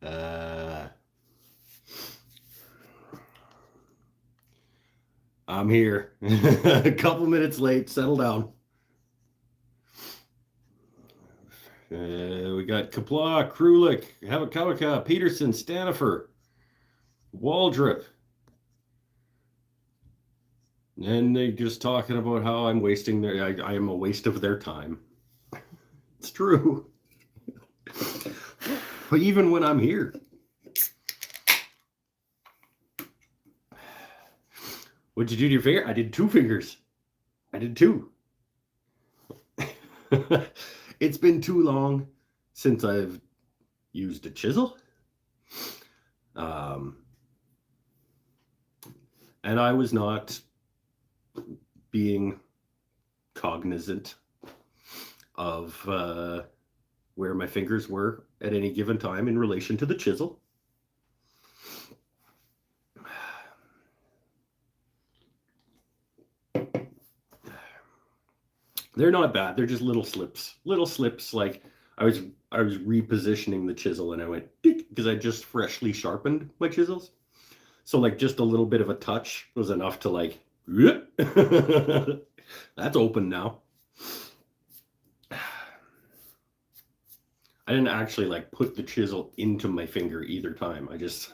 uh, I'm here. A couple minutes late. Settle down. We got Kapla, Krulik, Havakawaka, Peterson, Stanifer, Waldrop. And they just talking about how I'm wasting I am a waste of their time. It's true. But even when I'm here. What'd you do to your finger? I did 2 fingers. I did 2. It's been too long since I've used a chisel. And I was not being cognizant of where my fingers were at any given time in relation to the chisel. They're not bad. They're just little slips. Little slips. Like I was repositioning the chisel and I went because I just freshly sharpened my chisels. So like just a little bit of a touch was enough to like that's open now. I didn't actually like put the chisel into my finger either time. I just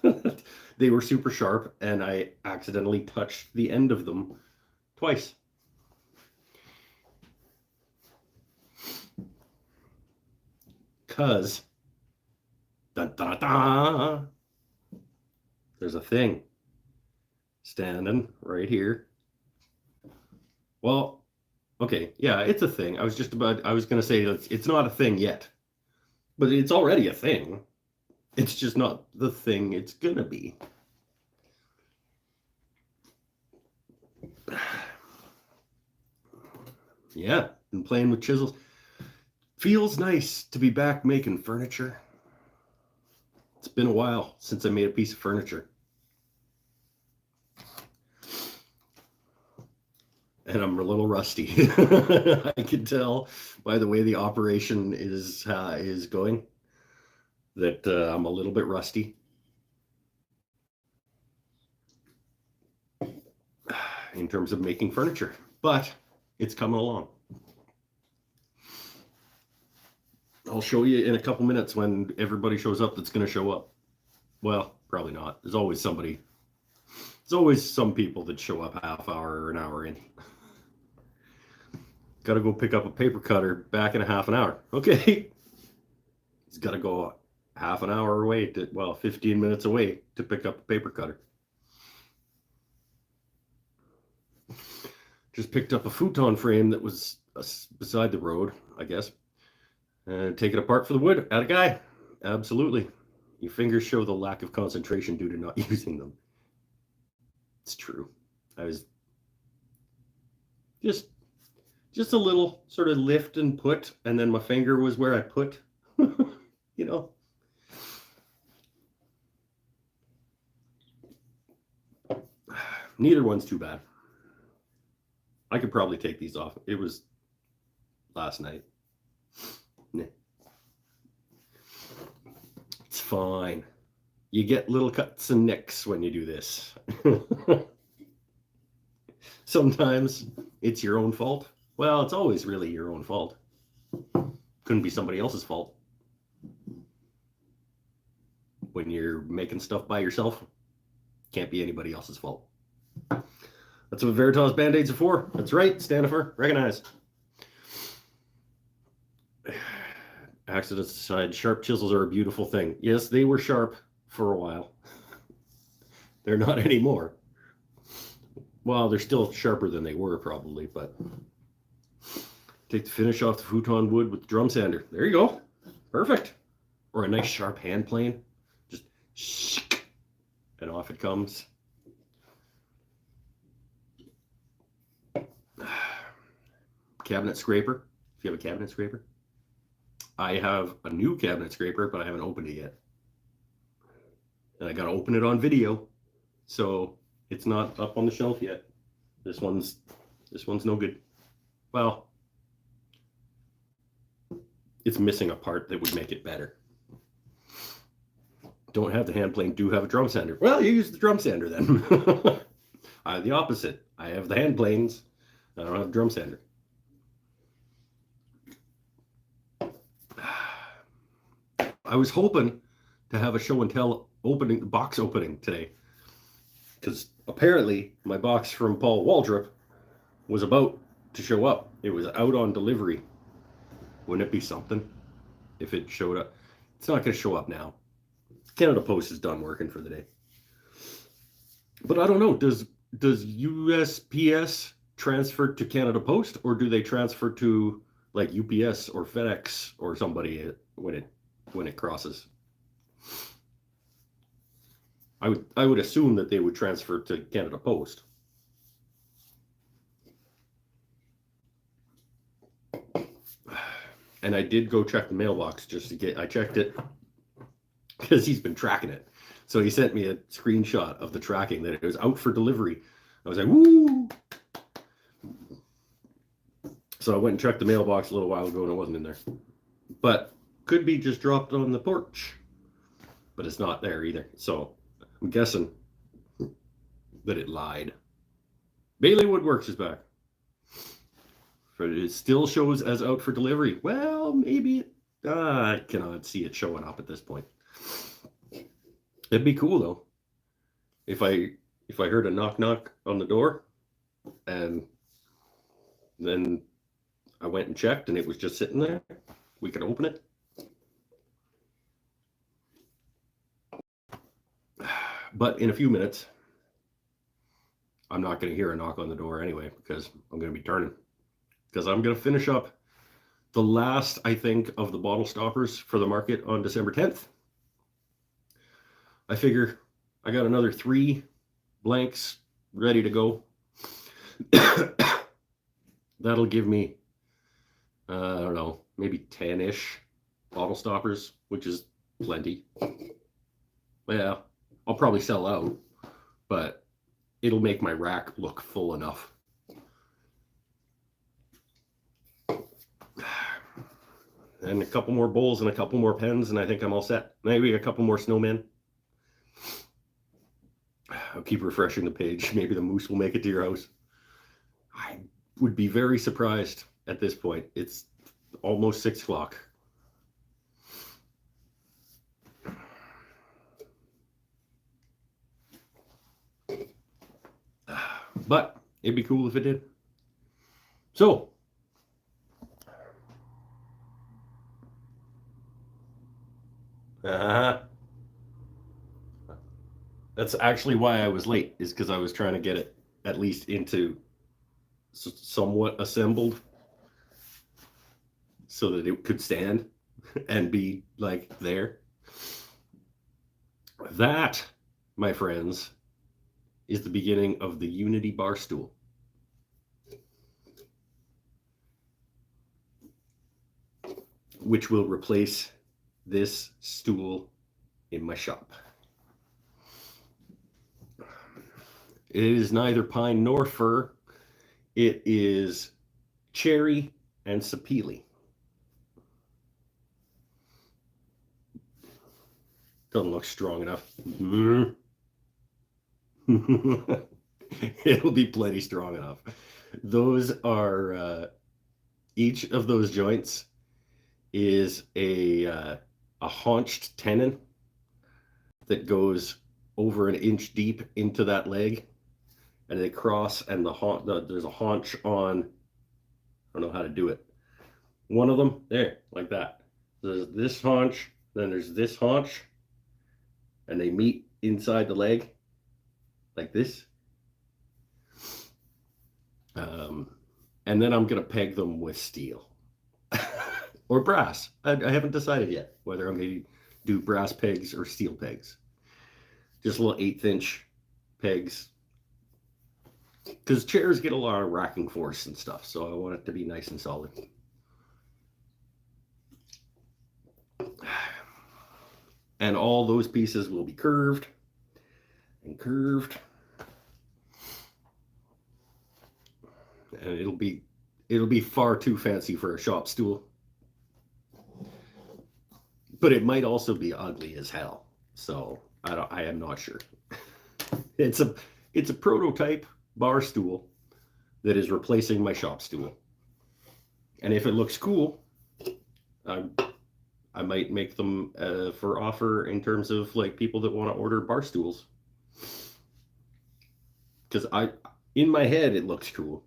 they were super sharp and I accidentally touched the end of them twice. Cause dun, dun, dun, there's a thing standing right here. Well, okay, yeah, it's a thing. I was going to say it's not a thing yet, but it's already a thing. It's just not the thing it's going to be. Yeah, been playing with chisels. Feels nice to be back making furniture. It's been a while since I made a piece of furniture. And I'm a little rusty. I can tell by the way the operation is going that I'm a little bit rusty. In terms of making furniture, but it's coming along. I'll show you in a couple minutes when everybody shows up that's going to show up. Well, probably not. There's always somebody. There's always some people that show up half hour or an hour in. Got to go pick up a paper cutter back in a half an hour. Okay. He's got to go half an hour away 15 minutes away to pick up a paper cutter. Just picked up a futon frame that was beside the road, I guess. And take it apart for the wood. Atta guy. Absolutely. Your fingers show the lack of concentration due to not using them. It's true. I was just a little sort of lift and put, and then my finger was where I put, you know. Neither one's too bad. I could probably take these off. It was last night. It's fine. You get little cuts and nicks when you do this. Sometimes it's your own fault. Well, it's always really your own fault. Couldn't be somebody else's fault. When you're making stuff by yourself, can't be anybody else's fault. That's what Veritas Band-Aids are for. That's right, Stanifer. Recognize. Accidents aside, sharp chisels are a beautiful thing. Yes, they were sharp for a while. They're not anymore. Well, they're still sharper than they were probably, but take the finish off the futon wood with the drum sander. There you go. Perfect. Or a nice sharp hand plane. Just shh, and off it comes. Cabinet scraper. If you have a cabinet scraper. I have a new cabinet scraper, but I haven't opened it yet. And I got to open it on video. So it's not up on the shelf yet. This one's no good. Well, it's missing a part that would make it better. Don't have the hand plane, do have a drum sander. Well, you use the drum sander then. I have the opposite. I have the hand planes. I don't have a drum sander. I was hoping to have a show and tell opening, box opening today, because apparently my box from Paul Waldrop was about to show up. It was out on delivery. Wouldn't it be something if it showed up? It's not going to show up now. Canada Post is done working for the day. But I don't know. Does USPS transfer to Canada Post, or do they transfer to like UPS or FedEx or somebody when it crosses? I would assume that they would transfer to Canada Post. And I did go check the mailbox I checked it because he's been tracking it. So he sent me a screenshot of the tracking that it was out for delivery. I was like, woo! So I went and checked the mailbox a little while ago and it wasn't in there. But could be just dropped on the porch. But it's not there either. So I'm guessing that it lied. Bailey Woodworks is back. But it still shows as out for delivery. Well, maybe I cannot see it showing up at this point. It'd be cool though if I heard a knock on the door and then I went and checked and it was just sitting there. We could open it. But in a few minutes, I'm not going to hear a knock on the door anyway because I'm going to be turning. Because I'm going to finish up the last, I think, of the bottle stoppers for the market on December 10th. I figure I got another 3 blanks ready to go. That'll give me, I don't know, maybe 10-ish bottle stoppers, which is plenty. Yeah, I'll probably sell out, but it'll make my rack look full enough. And a couple more bowls and a couple more pens, and I think I'm all set. Maybe a couple more snowmen. I'll keep refreshing the page. Maybe the moose will make it to your house. I would be very surprised at this point. It's almost 6 o'clock. But it'd be cool if it did. So, that's actually why I was late, is because I was trying to get it at least into somewhat assembled so that it could stand and be like there. That, my friends, is the beginning of the Unity bar stool. Which will replace this stool in my shop. It is neither pine nor fir. It is cherry and sapele. Doesn't look strong enough. It'll be plenty strong enough. Those are each of those joints is a haunched tenon that goes over an inch deep into that leg, and they cross, and there's a haunch on. I don't know how to do it. One of them there, like that. There's this haunch, then there's this haunch, and they meet inside the leg, like this. And then I'm gonna peg them with steel or brass. I haven't decided yet whether I'm gonna do brass pegs or steel pegs. Just little 1/8 inch pegs, because chairs get a lot of racking force and stuff, so I want it to be nice and solid. And all those pieces will be curved and curved, and it'll be far too fancy for a shop stool. but it might also be ugly as hell. So I am not sure. It's a prototype bar stool that is replacing my shop stool. And if it looks cool, I might make them for offer in terms of like people that want to order bar stools. Because in my head, it looks cool.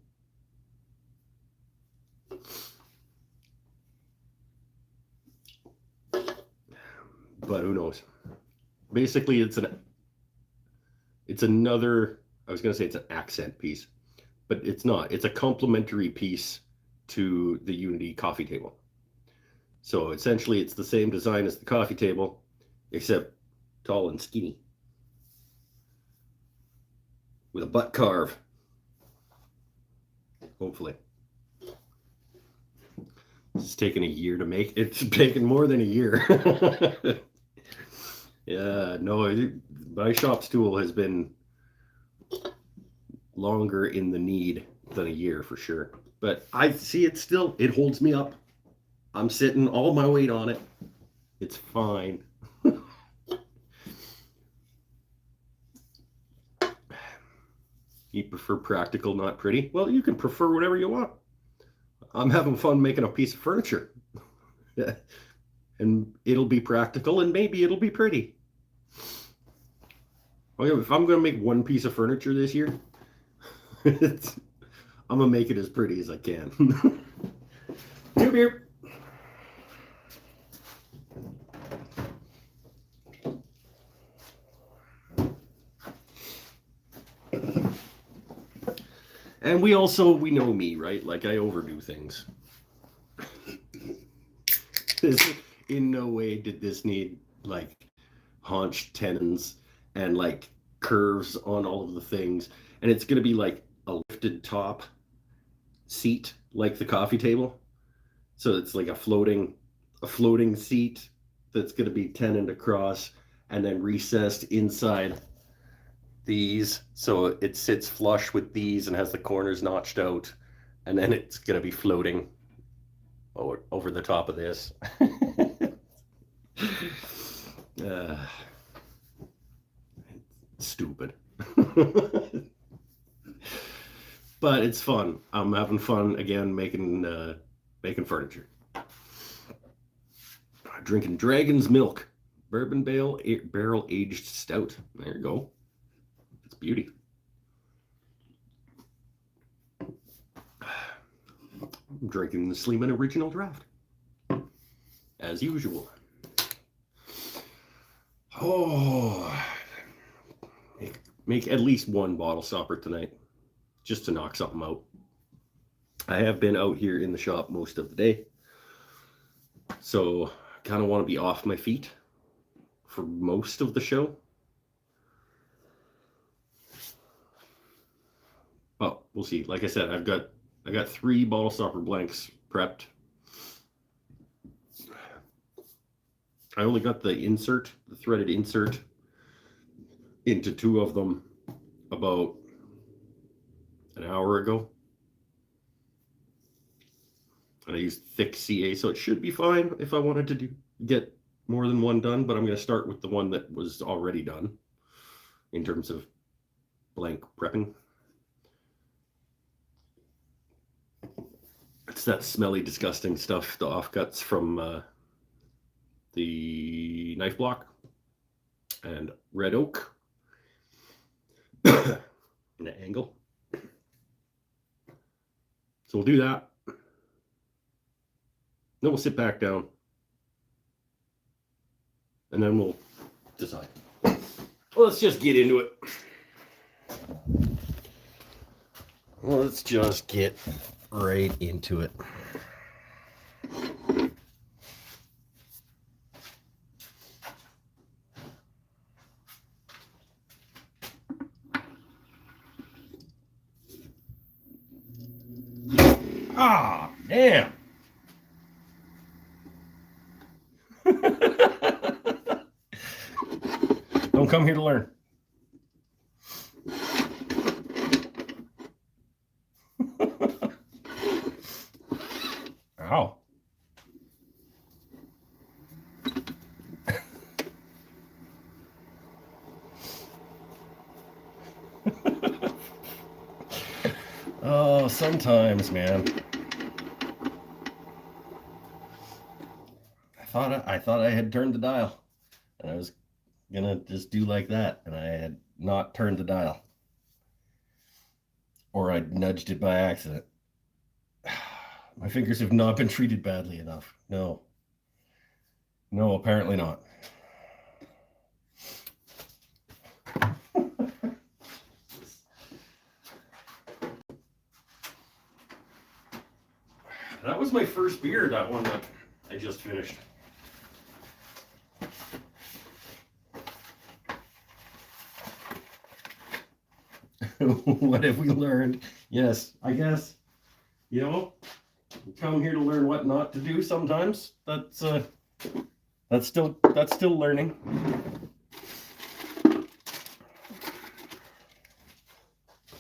But who knows? Basically, it's another, I was going to say it's an accent piece, but it's not. It's a complementary piece to the Unity coffee table. So essentially, it's the same design as the coffee table, except tall and skinny, with a butt carve. Hopefully. It's taken a year to make. It's taken more than a year. Yeah, no, my shop stool has been longer in the need than a year for sure. But I see it still, it holds me up. I'm sitting all my weight on it. It's fine. You prefer practical, not pretty? Well, you can prefer whatever you want. I'm having fun making a piece of furniture. And it'll be practical and maybe it'll be pretty. Okay, if I'm going to make one piece of furniture this year, I'm going to make it as pretty as I can. Beep, beep. And we know me, right? Like I overdo things. In no way did this need like haunch tenons and like curves on all of the things. And it's going to be like a lifted top seat like the coffee table. So it's like a floating seat that's going to be tenoned across and then recessed inside these, so it sits flush with these and has the corners notched out, and then it's going to be floating over the top of this. Stupid. But it's fun. I'm having fun again making furniture. Drinking Dragon's Milk bourbon barrel aged stout. There you go. It's beauty. I'm drinking the Sleeman Original Draft as usual. Oh, make at least one bottle stopper tonight just to knock something out. I have been out here in the shop most of the day, so I kind of want to be off my feet for most of the show. Well, we'll see. Like I said, I got 3 bottle stopper blanks prepped. I only got the threaded insert into 2 of them about an hour ago. And I used thick CA, so it should be fine if I wanted to get more than one done, but I'm going to start with the one that was already done in terms of blank prepping. It's that smelly, disgusting stuff, the offcuts from the knife block and red oak in an angle. So we'll do that. Then we'll sit back down. And then we'll decide. Well, let's just get into it. Let's just get right into it. Ah, damn. Don't come here to learn. Ow. Oh, sometimes, man. I thought I had turned the dial, and I was gonna just do like that, and I had not turned the dial, or I nudged it by accident. My fingers have not been treated badly enough. No, no, apparently not. That was my first beer, that one that I just finished. What have we learned? Yes, I guess, you know, we come here to learn what not to do sometimes. That's still learning.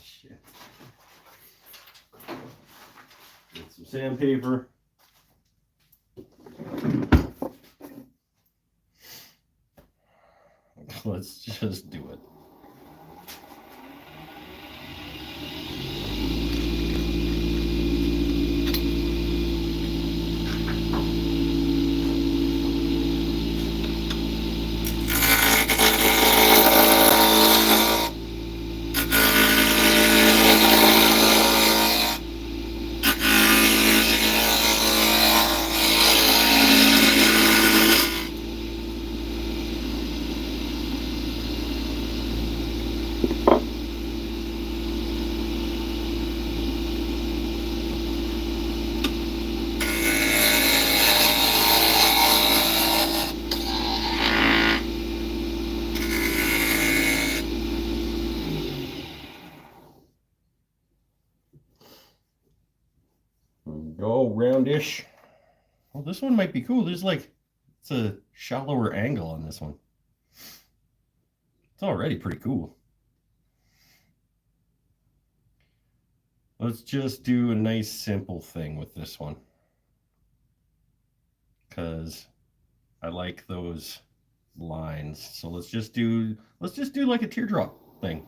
Shit. Get some sandpaper. Let's just do it. Go roundish. Well, this one might be cool. It's a shallower angle on this one. It's already pretty cool. Let's just do a nice simple thing with this one, because I like those lines. So let's just do like a teardrop thing.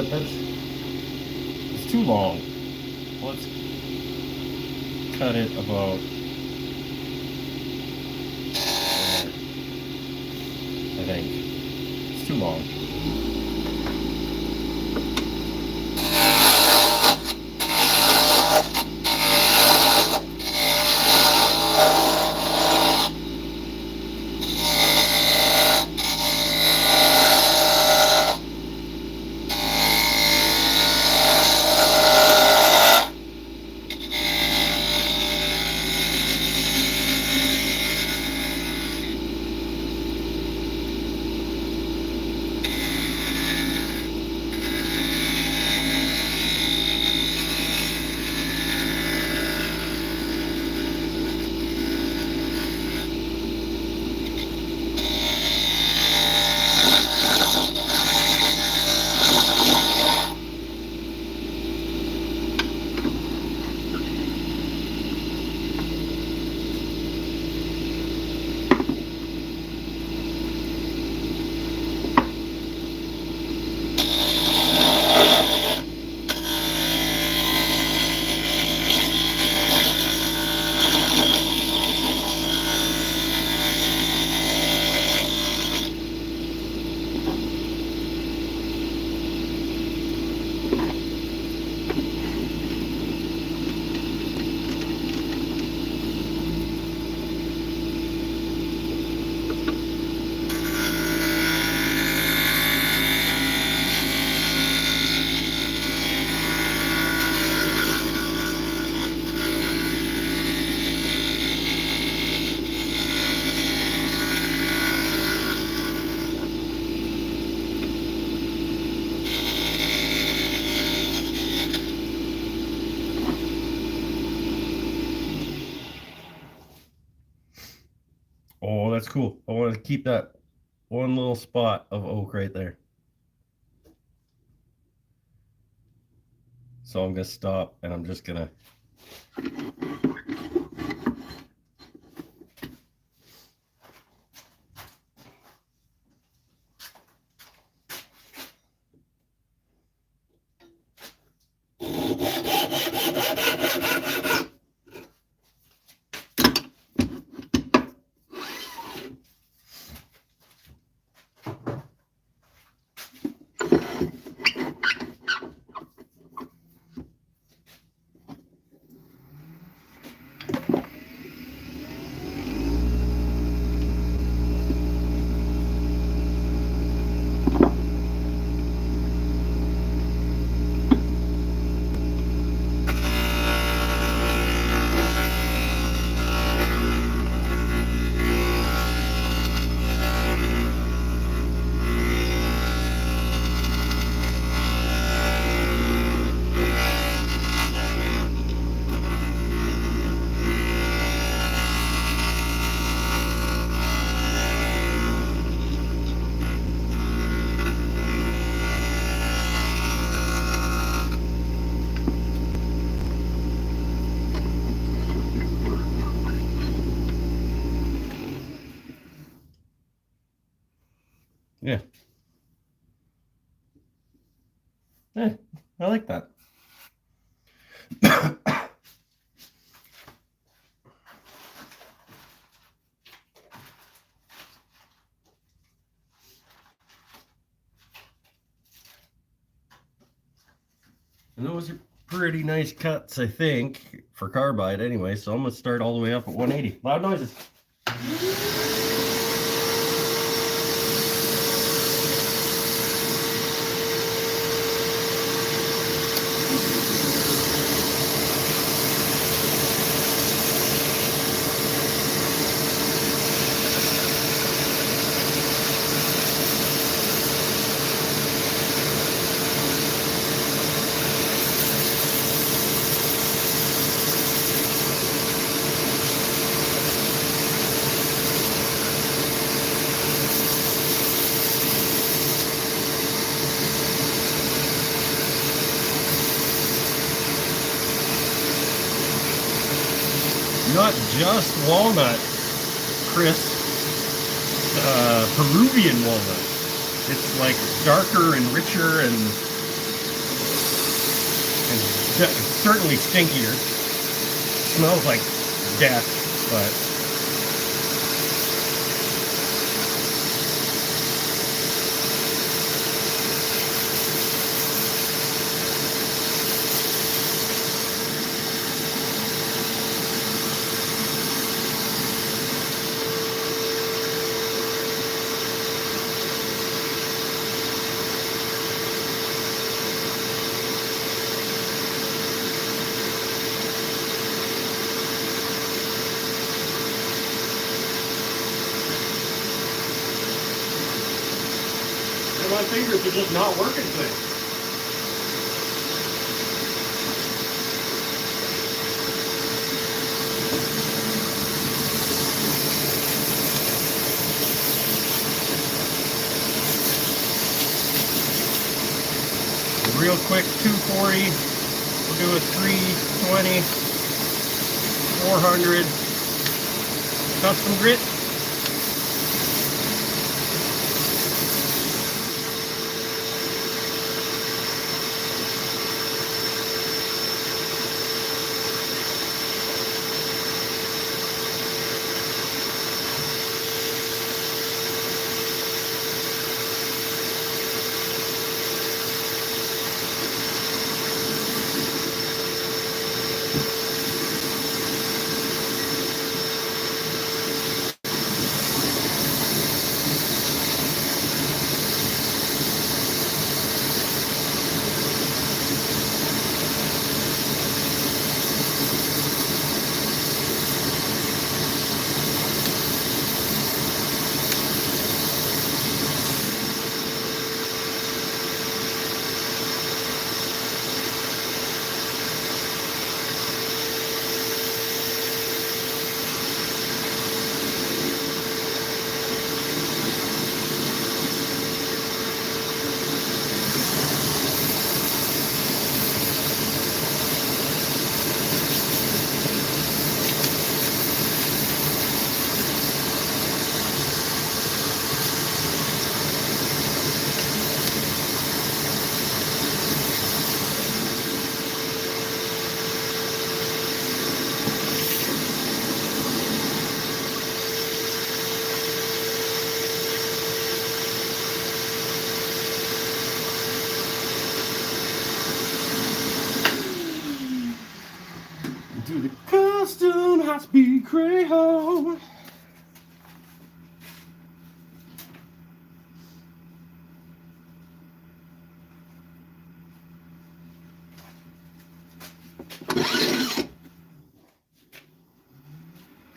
It's too long. Let's cut it about I think it's too long. Oh, that's cool. I want to keep that one little spot of oak right there. So I'm going to stop and I'm just going to yeah. Yeah, I like that. And those are pretty nice cuts, I think, for carbide anyway. So I'm going to start all the way up at 180. Loud noises. Not just walnut, Chris. Peruvian walnut. It's like darker and richer and certainly stinkier. Smells like death, but my fingers are just not working today. Real quick, 240. We'll do a 320, 400 custom grit. to the custom high-speed Greyhound.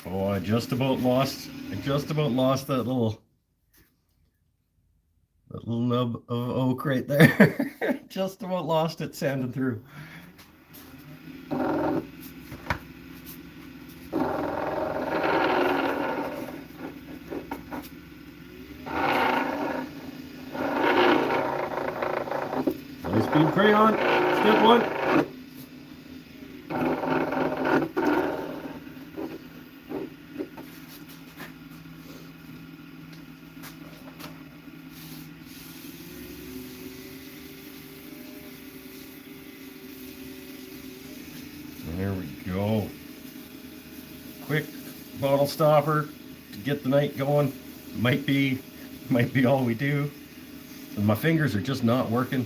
Oh, I just about lost that little nub of oak right there. Just about lost it sanding through. High-speed crayon, step 1. There we go. Quick bottle stopper to get the night going. Might be all we do. And my fingers are just not working.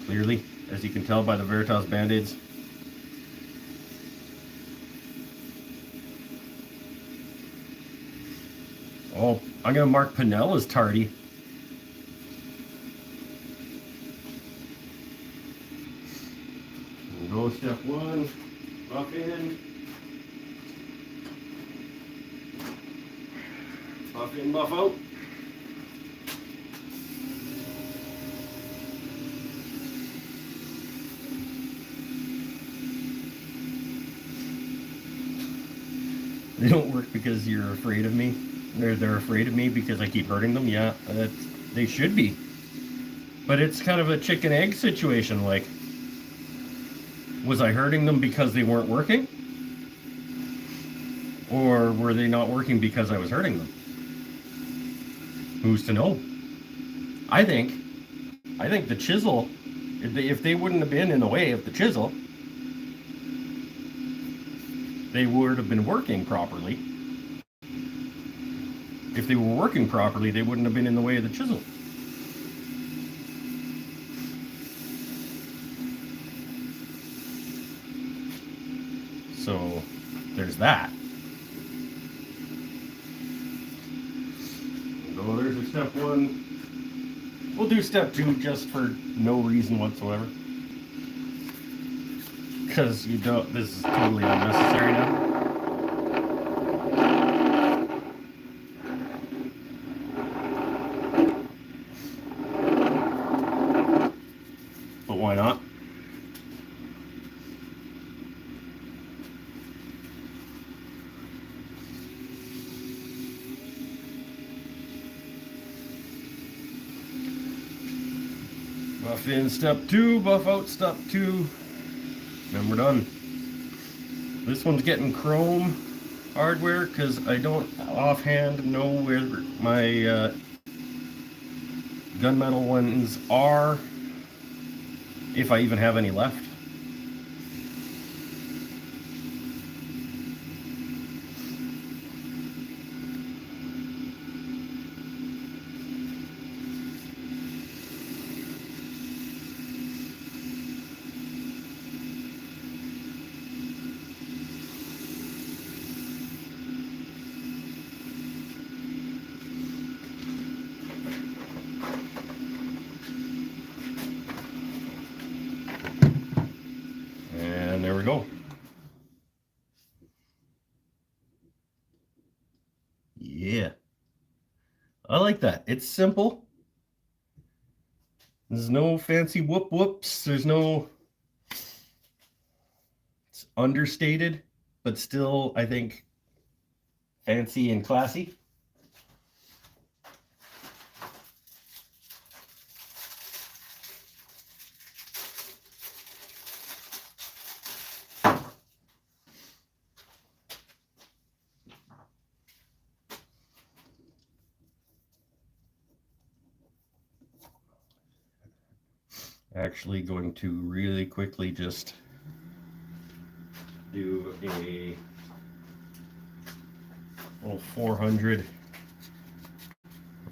Clearly, as you can tell by the Veritas Band-Aids. Oh, I'm gonna mark Pinnell as tardy. Go step 1, buff in, buff out. They don't work because you're afraid of me. They're afraid of me because I keep hurting them. Yeah, they should be. But it's kind of a chicken egg situation. Like, was I hurting them because they weren't working? Or were they not working because I was hurting them? Who's to know? I think the chisel, if they wouldn't have been in the way of the chisel, they would have been working properly. If they were working properly, they wouldn't have been in the way of the chisel. So there's that. So there's a step 1. We'll do step 2 just for no reason whatsoever. Because this is totally unnecessary now. But why not? Buff in step 2, buff out step 2. And we're done. This one's getting chrome hardware because I don't offhand know where my gunmetal ones are, if I even have any left. And there we go. Yeah. I like that. It's simple. There's no fancy whoops. There's no... It's understated, but still, I think, fancy and classy. Actually going to really quickly just do a little 400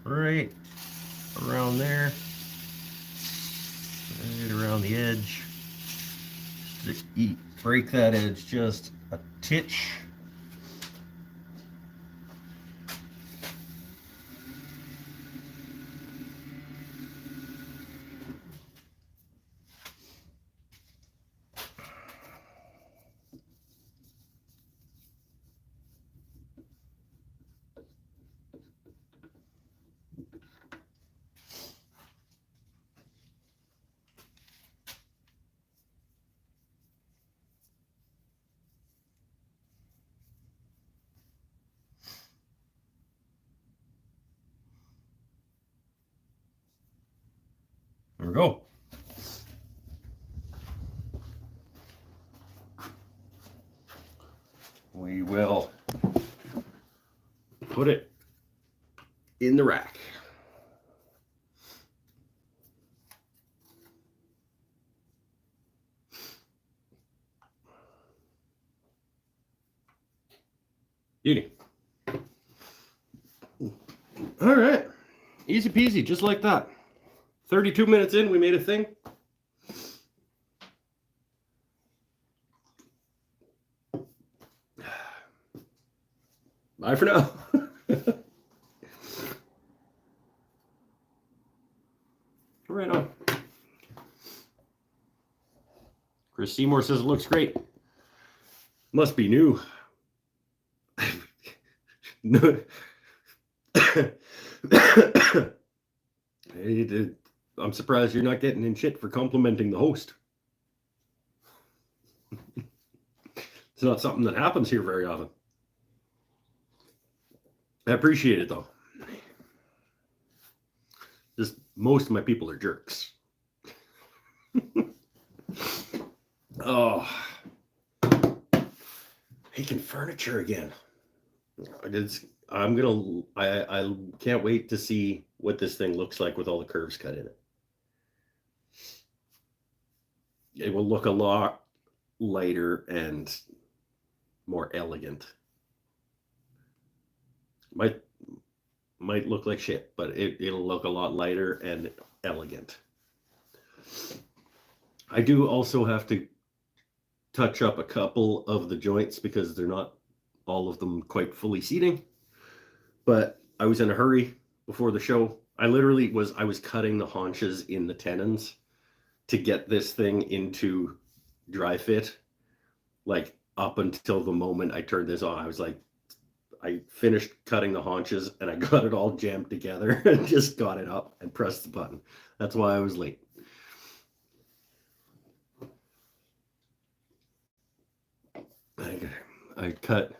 right around there. Right around the edge. Just to break that edge just a titch. There we go. We will put it in the rack. Beauty. All right. Easy peasy, just like that. 32 minutes in, we made a thing. Bye for now. Right on. Chris Seymour says it looks great. Must be new. No. I'm surprised you're not getting in shit for complimenting the host. It's not something that happens here very often. I appreciate it though. Just most of my people are jerks. Oh, making furniture again. I can't wait to see what this thing looks like with all the curves cut in it. It will look a lot lighter and more elegant. Might look like shit, but it'll look a lot lighter and elegant. I do also have to touch up a couple of the joints because they're not all of them quite fully seating. But I was in a hurry before the show. I was cutting the haunches in the tenons to get this thing into dry fit. Like up until the moment I turned this on, I was like, I finished cutting the haunches and I got it all jammed together and just got it up and pressed the button. That's why I was late. I cut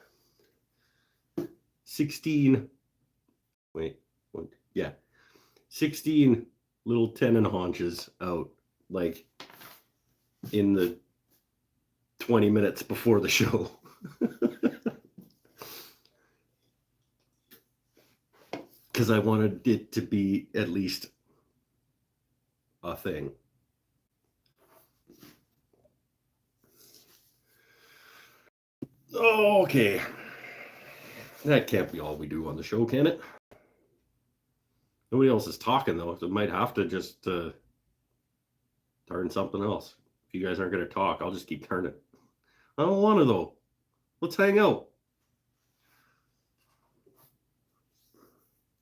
16 little tenon haunches out like in the 20 minutes before the show. Because I wanted it to be at least a thing. Okay. That can't be all we do on the show, can it? Nobody else is talking, though. So I might have to just turn something else. If you guys aren't going to talk, I'll just keep turning. I don't want to, though. Let's hang out.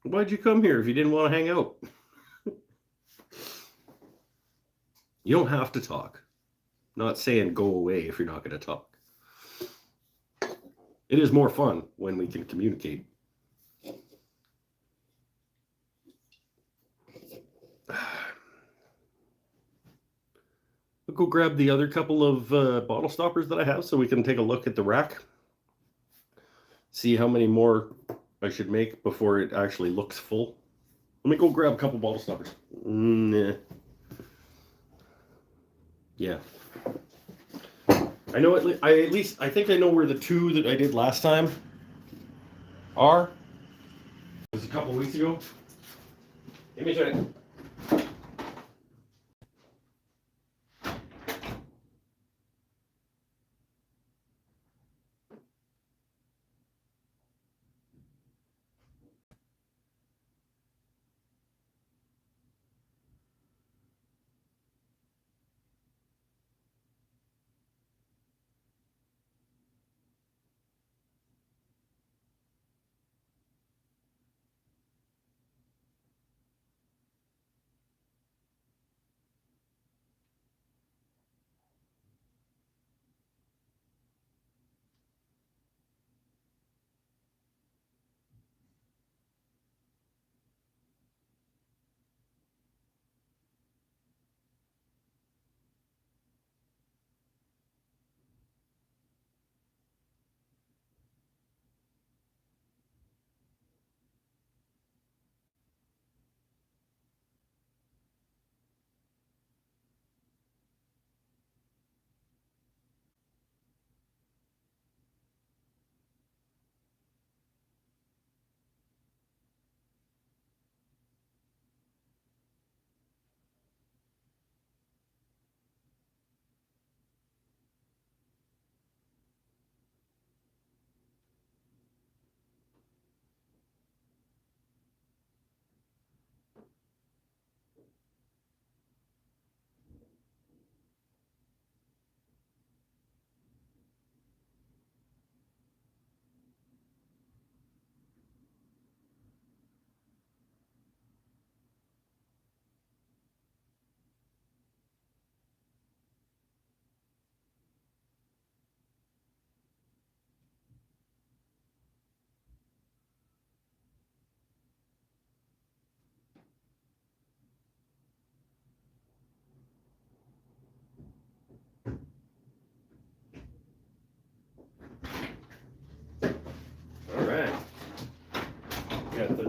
Why'd you come here if you didn't want to hang out? You don't have to talk. I'm not saying go away if you're not going to talk. It is more fun when we can communicate. I'll go grab the other couple of bottle stoppers that I have so we can take a look at the rack. See how many more I should make before it actually looks full. Let me go grab a couple bottle stoppers. Nah. Yeah. I know I think I know where the two that I did last time are. It was a couple weeks ago. Give me a second.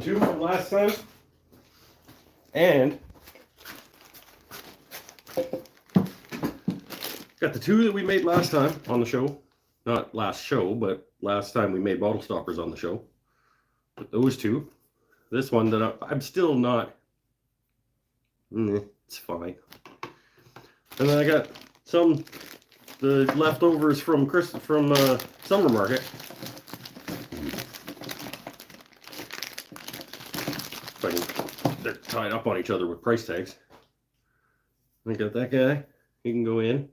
too from last time. And got the 2 that we made last time on the show. Not last show, but last time we made bottle stoppers on the show. But those 2. This one that I'm still not... it's fine. And then I got the leftovers from Summer Market. They're tied up on each other with price tags. I got that guy. He can go in.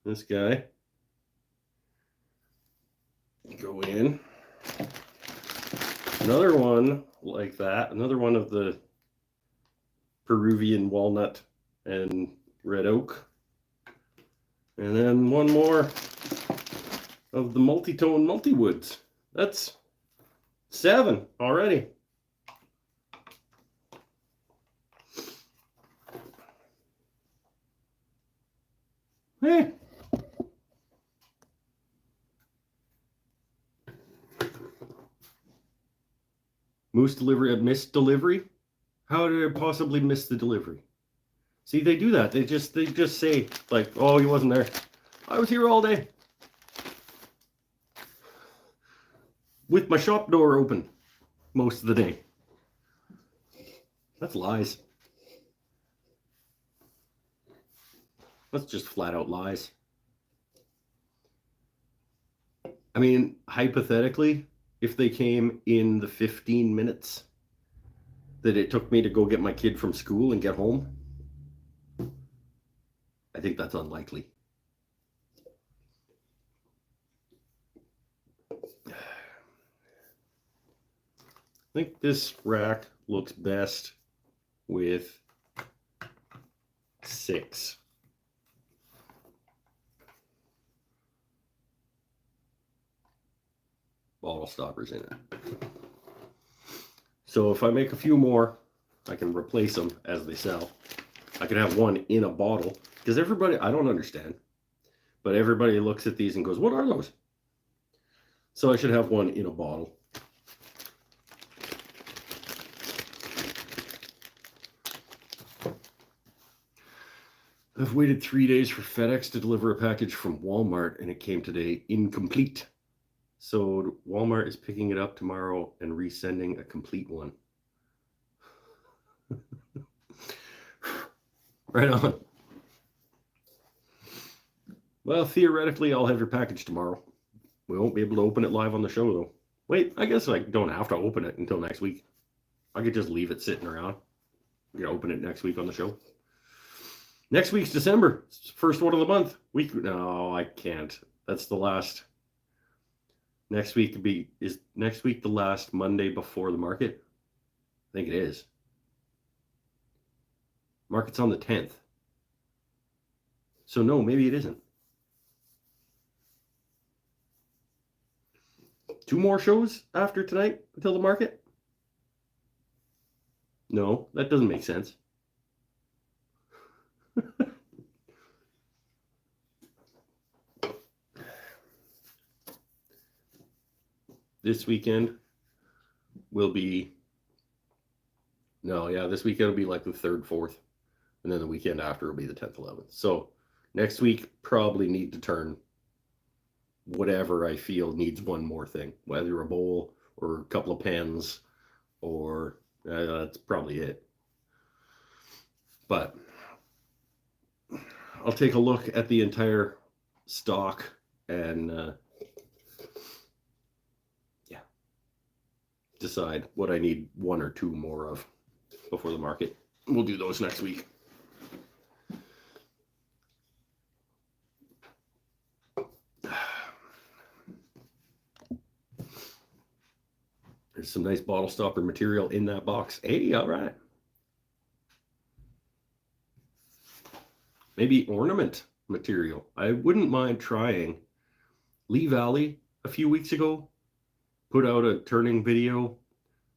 This guy. Go in. Another one like that. Another one of the Peruvian walnut and red oak. And then one more of the multi-tone multi-woods. That's 7 already. Hey. Moose delivery, I missed delivery? How did I possibly miss the delivery? See, they do that. They just say, like, oh, he wasn't there. I was here all day. With my shop door open most of the day. That's lies. That's just flat out lies. I mean, hypothetically, if they came in the 15 minutes that it took me to go get my kid from school and get home, I think that's unlikely. I think this rack looks best with 6. Bottle stoppers in it. So if I make a few more, I can replace them as they sell. I could have one in a bottle, because everybody, I don't understand, but everybody looks at these and goes, what are those? So I should have one in a bottle. I've waited 3 days for FedEx to deliver a package from Walmart, and it came today incomplete. So Walmart is picking it up tomorrow and resending a complete one. Right on. Well, theoretically, I'll have your package tomorrow. We won't be able to open it live on the show, though. Wait, I guess I don't have to open it until next week. I could just leave it sitting around. We can open it next week on the show. Next week's December. It's the first one of the month. No, I can't. That's the last. Next week is next week the last Monday before the market? I think it is. Market's on the 10th. So no, maybe it isn't. 2 more shows after tonight until the market? No, that doesn't make sense. This weekend will be, this weekend will be like the 3rd, 4th, and then the weekend after will be the 10th, 11th. So next week probably need to turn whatever I feel needs one more thing, whether a bowl or a couple of pens, or that's probably it. But I'll take a look at the entire stock and decide what I need 1 or 2 more of before the market. We'll do those next week. There's some nice bottle stopper material in that box. Hey, all right. Maybe ornament material. I wouldn't mind trying. Lee Valley a few weeks ago put out a turning video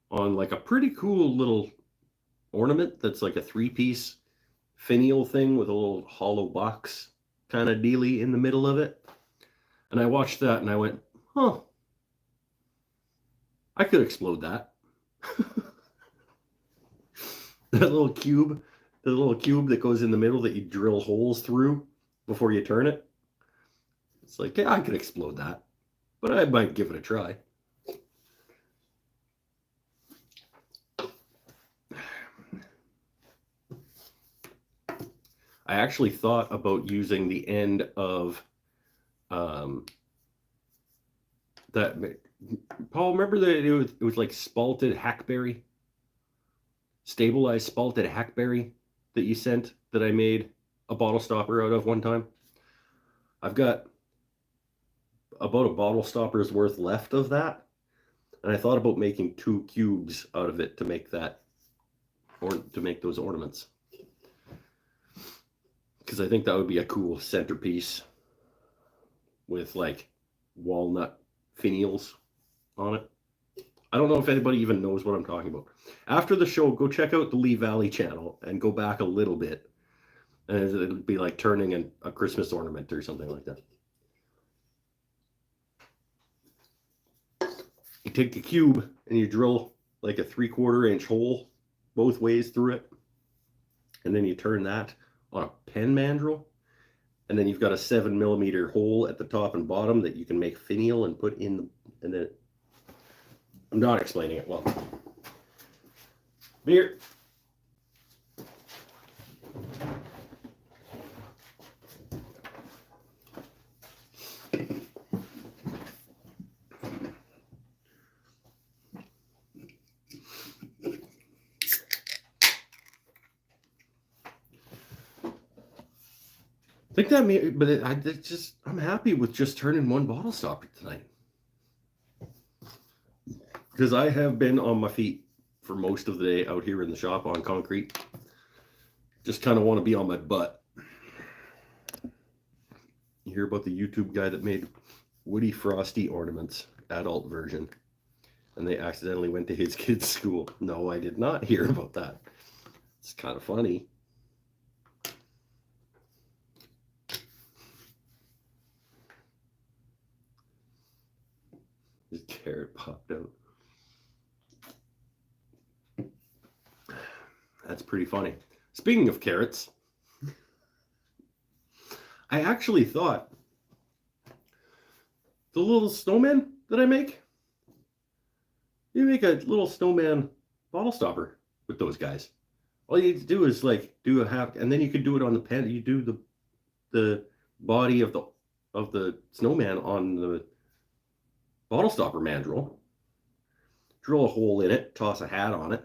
on like a pretty cool little ornament that's like a 3-piece finial thing with a little hollow box kind of dealy in the middle of it. And I watched that and I went, huh, I could explode that. That little cube, the little cube that goes in the middle that you drill holes through before you turn it. It's like, yeah, I could explode that, but I might give it a try. I actually thought about using the end of that. Paul, remember that it was like spalted hackberry, stabilized spalted hackberry that you sent that I made a bottle stopper out of one time? I've got about a bottle stopper's worth left of that, and I thought about making 2 cubes out of it to make that, or to make those ornaments, because I think that would be a cool centerpiece with like walnut finials on it. I don't know if anybody even knows what I'm talking about. After the show, go check out the Lee Valley channel and go back a little bit, and it'll be like turning a Christmas ornament or something like that. You take the cube and you drill like a 3/4 inch hole both ways through it, and then you turn that on a pen mandrel, and then you've got a 7mm hole at the top and bottom that you can make finial and put in the, and then I'm not explaining it well. Beer. I think that may, but I'm happy with just turning one bottle stopper tonight, because I have been on my feet for most of the day out here in the shop on concrete. Just kind of want to be on my butt. You hear about the YouTube guy that made Woody Frosty ornaments, adult version, and they accidentally went to his kid's school? No, I did not hear about that. It's kind of funny. His carrot popped out. That's pretty funny. Speaking of carrots, I actually thought the little snowman that I make, you make a little snowman bottle stopper with those guys. All you need to do is like do a half, and then you could do it on the pen. You do the body of the snowman on the bottle stopper mandrel, drill a hole in it, toss a hat on it.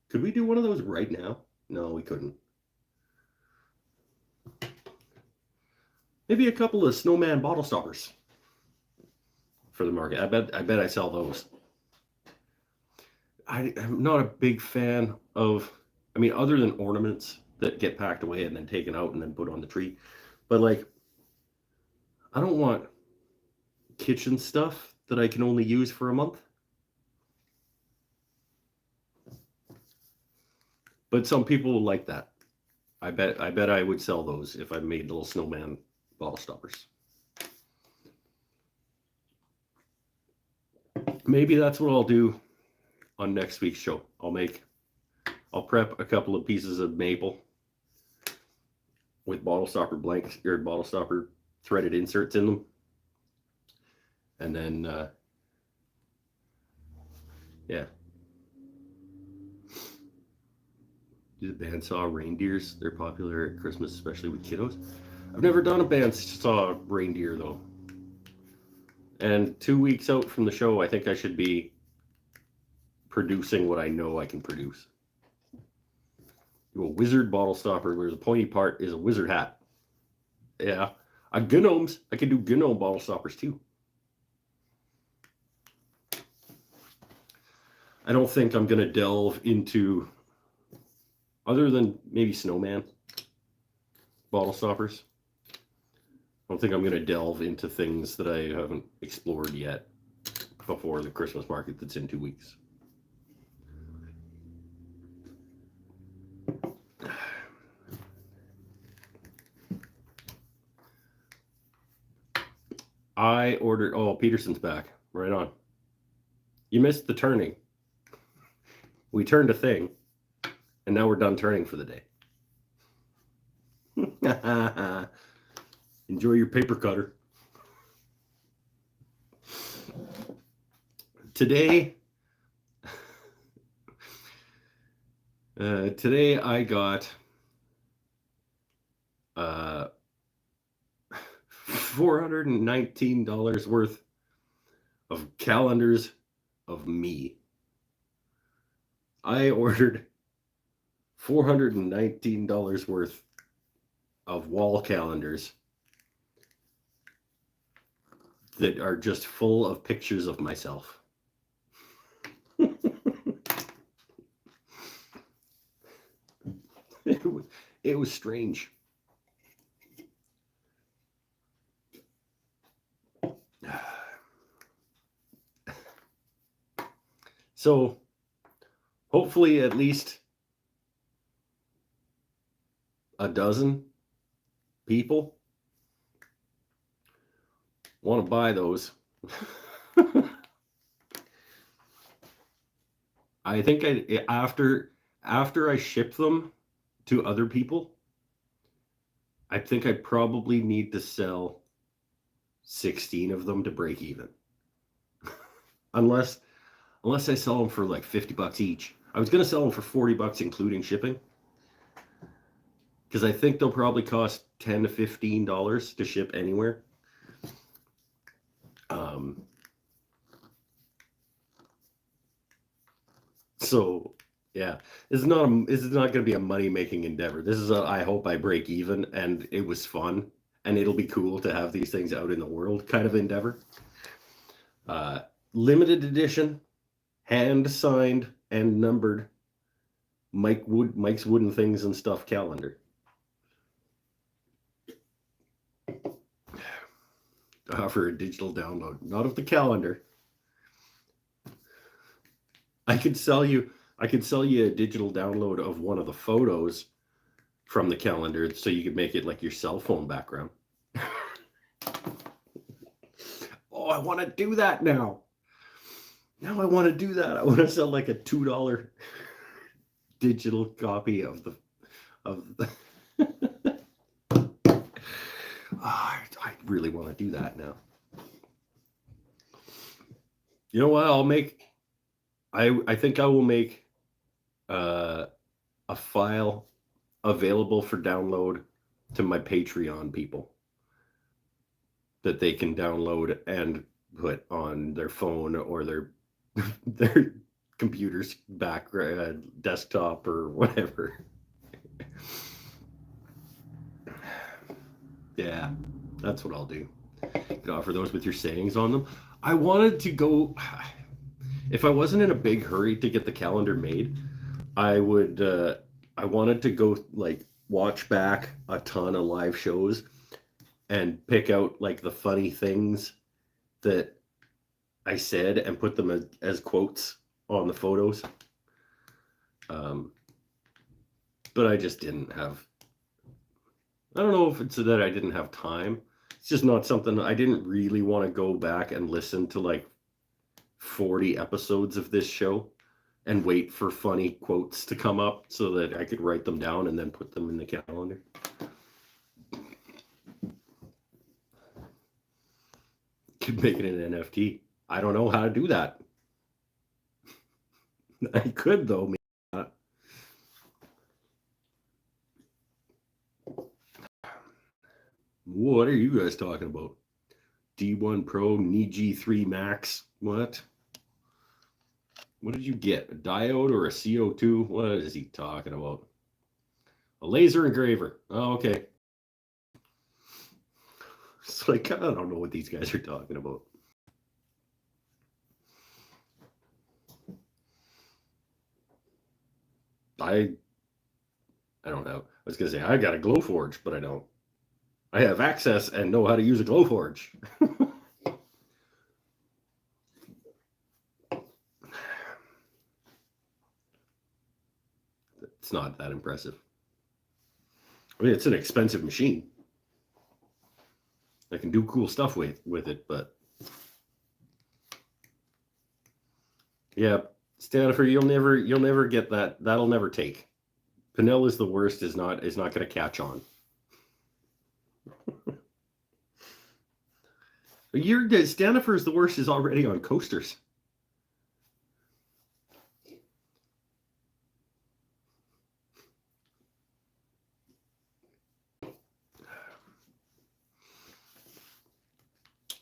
Could we do one of those right now? No, we couldn't. Maybe a couple of snowman bottle stoppers for the market. I bet I sell those. I'm not a big fan of, I mean, other than ornaments that get packed away and then taken out and then put on the tree. But like, I don't want kitchen stuff that I can only use for a month. But some people like that. I bet I would sell those if I made little snowman bottle stoppers. Maybe that's what I'll do on next week's show. I'll prep a couple of pieces of maple with bottle stopper blanks or bottle stopper threaded inserts in them, and then yeah, do the bandsaw reindeers. They're popular at Christmas, especially with kiddos. I've never done a bandsaw reindeer though, and 2 weeks out from the show, I think I should be producing what I know I can produce. Do a wizard bottle stopper where the pointy part is a wizard hat. Yeah, gnomes. I can do gnome bottle stoppers too. I don't think I'm gonna delve into, other than maybe snowman bottle stoppers, I don't think I'm gonna delve into things that I haven't explored yet before the Christmas market that's in 2 weeks. I ordered. Oh, Peterson's back. Right on. You missed the turning. We turned a thing, and now we're done turning for the day. Enjoy your paper cutter. Today I got $419 worth of calendars of me. I ordered $419 worth of wall calendars that are just full of pictures of myself. It was strange. So hopefully at least a dozen people want to buy those. I think after I ship them to other people, I think I probably need to sell 16 of them to break even. unless I sell them for like $50 each. I was going to sell them for $40 including shipping, because I think they'll probably cost $10 to $15 to ship anywhere. So yeah, this is not going to be a money making endeavor. This is I hope I break even, and it was fun, and it'll be cool to have these things out in the world kind of endeavor. Limited edition, hand signed and numbered Mike's Wooden Things and Stuff calendar. I offer a digital download, not of the calendar. I could sell you a digital download of one of the photos from the calendar, so you could make it like your cell phone background. Oh, I want to do that now. Now I want to do that. I want to sell like a $2 digital copy of the I really want to do that now. You know what? I think I will make a file available for download to my Patreon people that they can download and put on their phone or their computer's desktop or whatever. Yeah, that's what I'll do. You can offer those with your sayings on them. I wanted to go, if I wasn't in a big hurry to get the calendar made, I wanted to go like watch back a ton of live shows and pick out like the funny things that I said and put them as quotes on the photos. But I just didn't have, I don't know if it's that I didn't have time. It's just not something, I didn't really want to go back and listen to like 40 episodes of this show and wait for funny quotes to come up so that I could write them down and then put them in the calendar. Could make it an NFT. I don't know how to do that. I could though. Maybe not. What are you guys talking about? D1 Pro, Niji 3 Max. What? What did you get? A diode or a CO2? What is he talking about? A laser engraver. Oh, okay. It's like, I don't know what these guys are talking about. I don't know. I was going to say, I got a Glowforge, but I don't. I have access and know how to use a Glowforge. It's not that impressive. I mean, it's an expensive machine. I can do cool stuff with it, but yeah, Stanifer, you'll never get that. That'll never take. Pinnell is the worst. Is not going to catch on. Stanifer is the worst is already on coasters.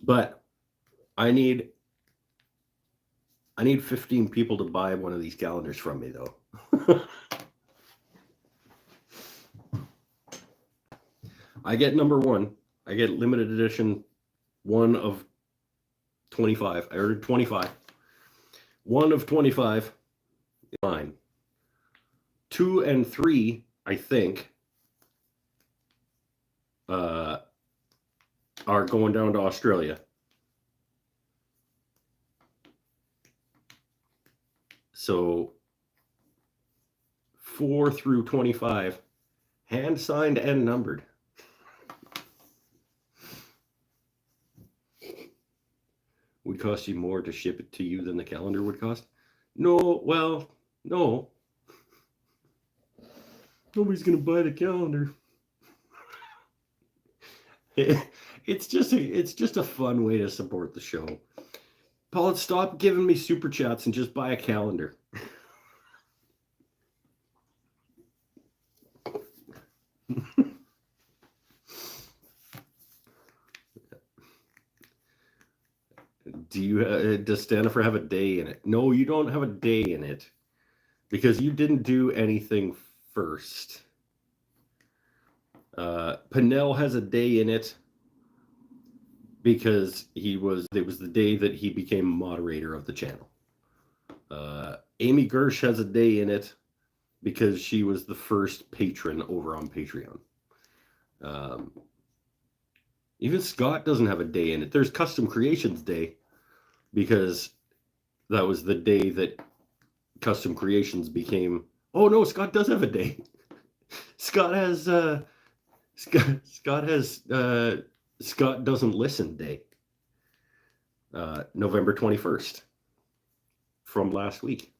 But I need 15 people to buy one of these calendars from me, though. I get number 1. I get limited edition 1 of 25. I ordered 25. 1 of 25 is mine. 2 and 3, I think, are going down to Australia. So 4 through 25, hand signed and numbered. Would cost you more to ship it to you than the calendar would cost? No, well, no. Nobody's gonna buy the calendar. It's just a fun way to support the show. Paul, stop giving me super chats and just buy a calendar. Does Stanifer have a day in it? No, you don't have a day in it because you didn't do anything first. Pinnell has a day in it because it was the day that he became moderator of the channel. Amy Gersh has a day in it because she was the first patron over on Patreon. Even Scott doesn't have a day in it. There's Custom Creations Day because that was the day that Custom Creations became. Oh no, Scott does have a day. Scott Doesn't Listen Day. November 21st from last week.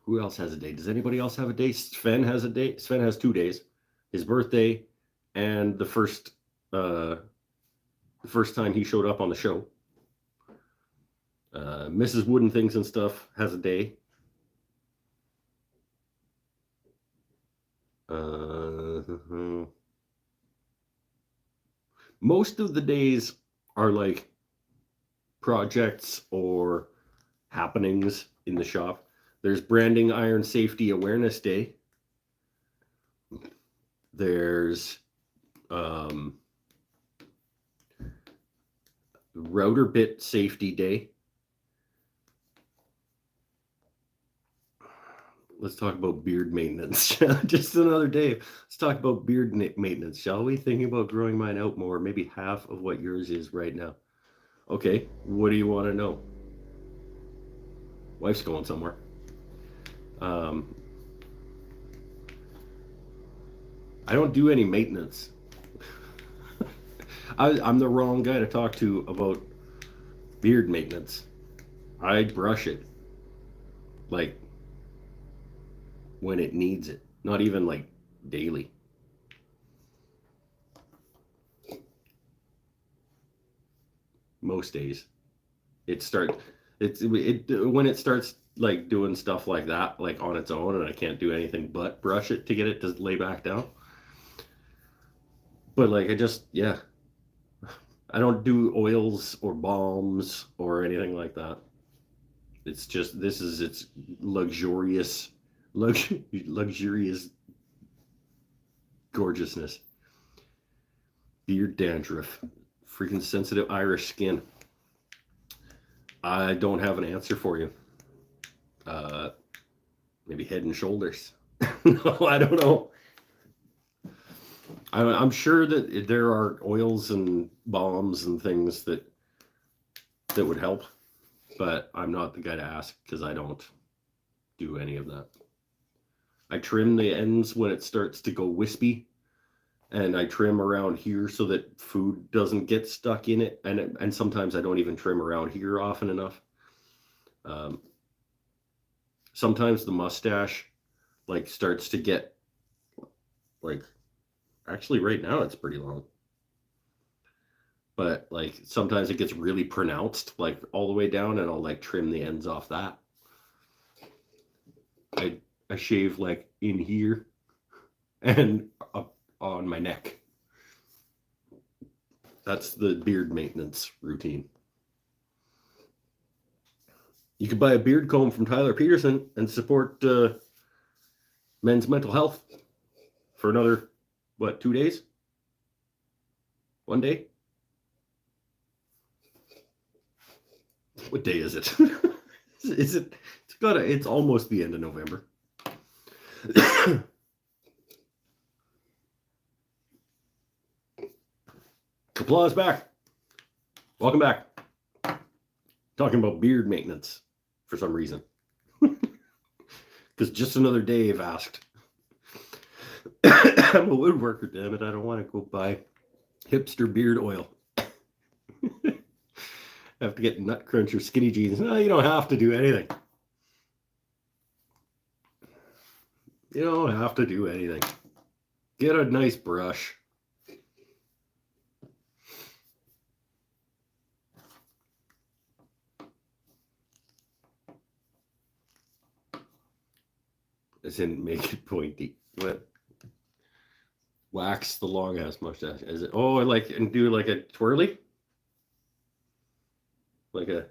Who else has a day? Does anybody else have a day? Sven has a day. Sven has 2 days. His birthday and the first time he showed up on the show. Mrs. Wooden Things and Stuff has a day. Most of the days are like projects or happenings in the shop. There's Branding Iron Safety Awareness Day. There's Router Bit Safety Day. Let's talk about beard maintenance. Just another day. Let's talk about beard maintenance, shall we? Thinking about growing mine out more, maybe half of what yours is right now. Okay, what do you want to know? Wife's going somewhere. I don't do any maintenance. I'm the wrong guy to talk to about beard maintenance. I brush it like when it needs it, not even like daily. Most days when it starts like doing stuff like that, like on its own, and I can't do anything but brush it to get it to lay back down. But like I don't do oils or balms or anything like that. It's just it's luxurious gorgeousness. Beard dandruff, freaking sensitive Irish skin. I don't have an answer for you. Maybe Head and Shoulders. No, I don't know. I'm sure that there are oils and balms and things that would help, but I'm not the guy to ask because I don't do any of that. I trim the ends when it starts to go wispy, and I trim around here so that food doesn't get stuck in it. And sometimes I don't even trim around here often enough. Sometimes the mustache like starts to get like, actually right now it's pretty long. But like sometimes it gets really pronounced, like all the way down, and I'll like trim the ends off that. I shave like in here and up on my neck. That's the beard maintenance routine. You can buy a beard comb from Tyler Peterson and support men's mental health for another, 2 days? 1 day? What day is it? Is it? It's almost the end of November. Applause back. Welcome back. Talking about beard maintenance for some reason. Because just another Dave asked. I'm a woodworker, damn it. I don't want to go buy hipster beard oil. I have to get Nut Crunch or Skinny Jeans. No, you don't have to do anything. You don't have to do anything. Get a nice brush. As in, make it pointy. What? Wax the long ass mustache. Is it? Oh, I like, and do like a twirly. Like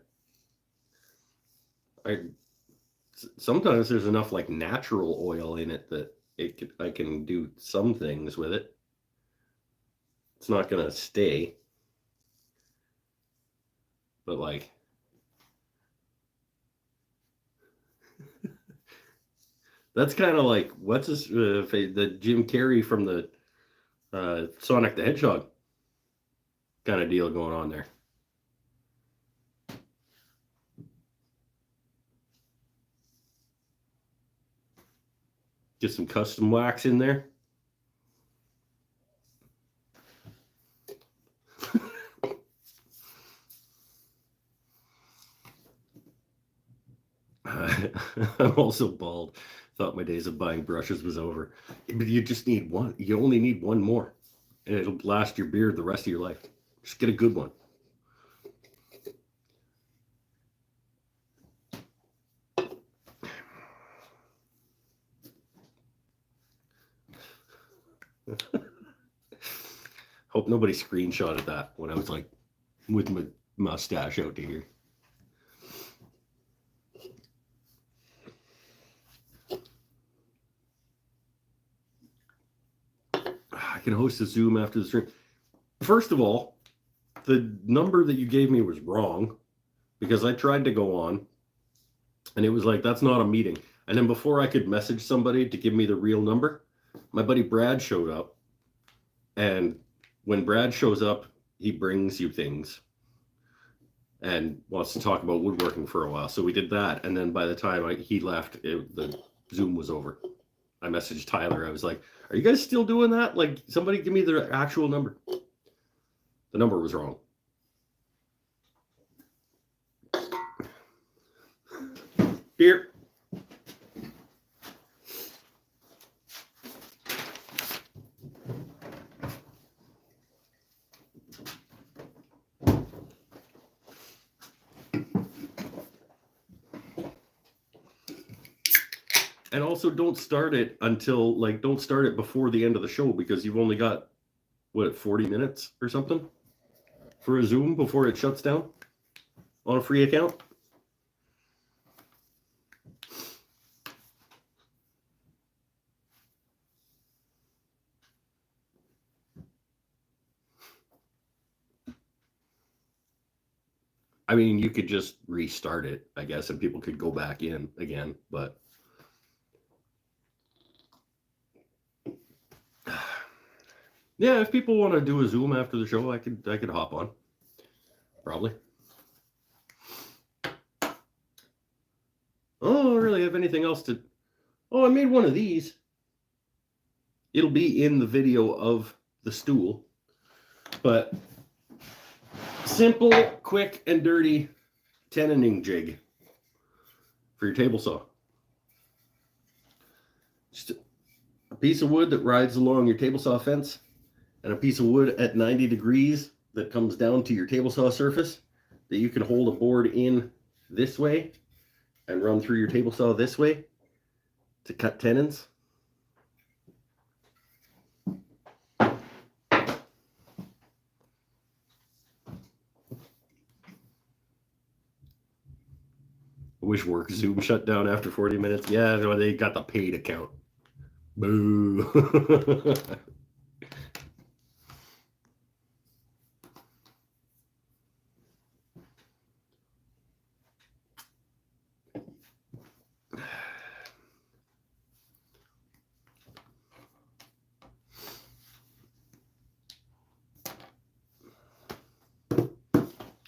sometimes there's enough like natural oil in it that I can do some things with it. It's not gonna stay, but like that's kind of like what's his the Jim Carrey from the Sonic the Hedgehog kind of deal going on there. Get some custom wax in there. I'm also bald. Thought my days of buying brushes was over. But you just need one. You only need one more. And it'll last your beard the rest of your life. Just get a good one. Hope nobody screenshotted that when I was like with my mustache out to here. I can host a Zoom after the stream. First of all, the number that you gave me was wrong because I tried to go on and it was like, that's not a meeting. And then before I could message somebody to give me the real number, my buddy Brad showed up. And when Brad shows up, he brings you things and wants to talk about woodworking for a while. So we did that. And then by the time he left, the Zoom was over. I messaged Tyler. I was like, are you guys still doing that? Like, somebody give me the actual number. The number was wrong. Beer. And also don't start it until don't start it before the end of the show because you've only got 40 minutes or something for a Zoom before it shuts down on a free account. I mean, you could just restart it, I guess, and people could go back in again, but yeah, if people want to do a Zoom after the show, I could hop on. Probably. Oh, I don't really have anything else to Oh, I made one of these. It'll be in the video of the stool. But simple, quick, and dirty tenoning jig for your table saw. Just a piece of wood that rides along your table saw fence, and a piece of wood at 90 degrees that comes down to your table saw surface that you can hold a board in this way and run through your table saw this way to cut tenons. I wish work Zoom shut down after 40 minutes. Yeah, they got the paid account. Boo.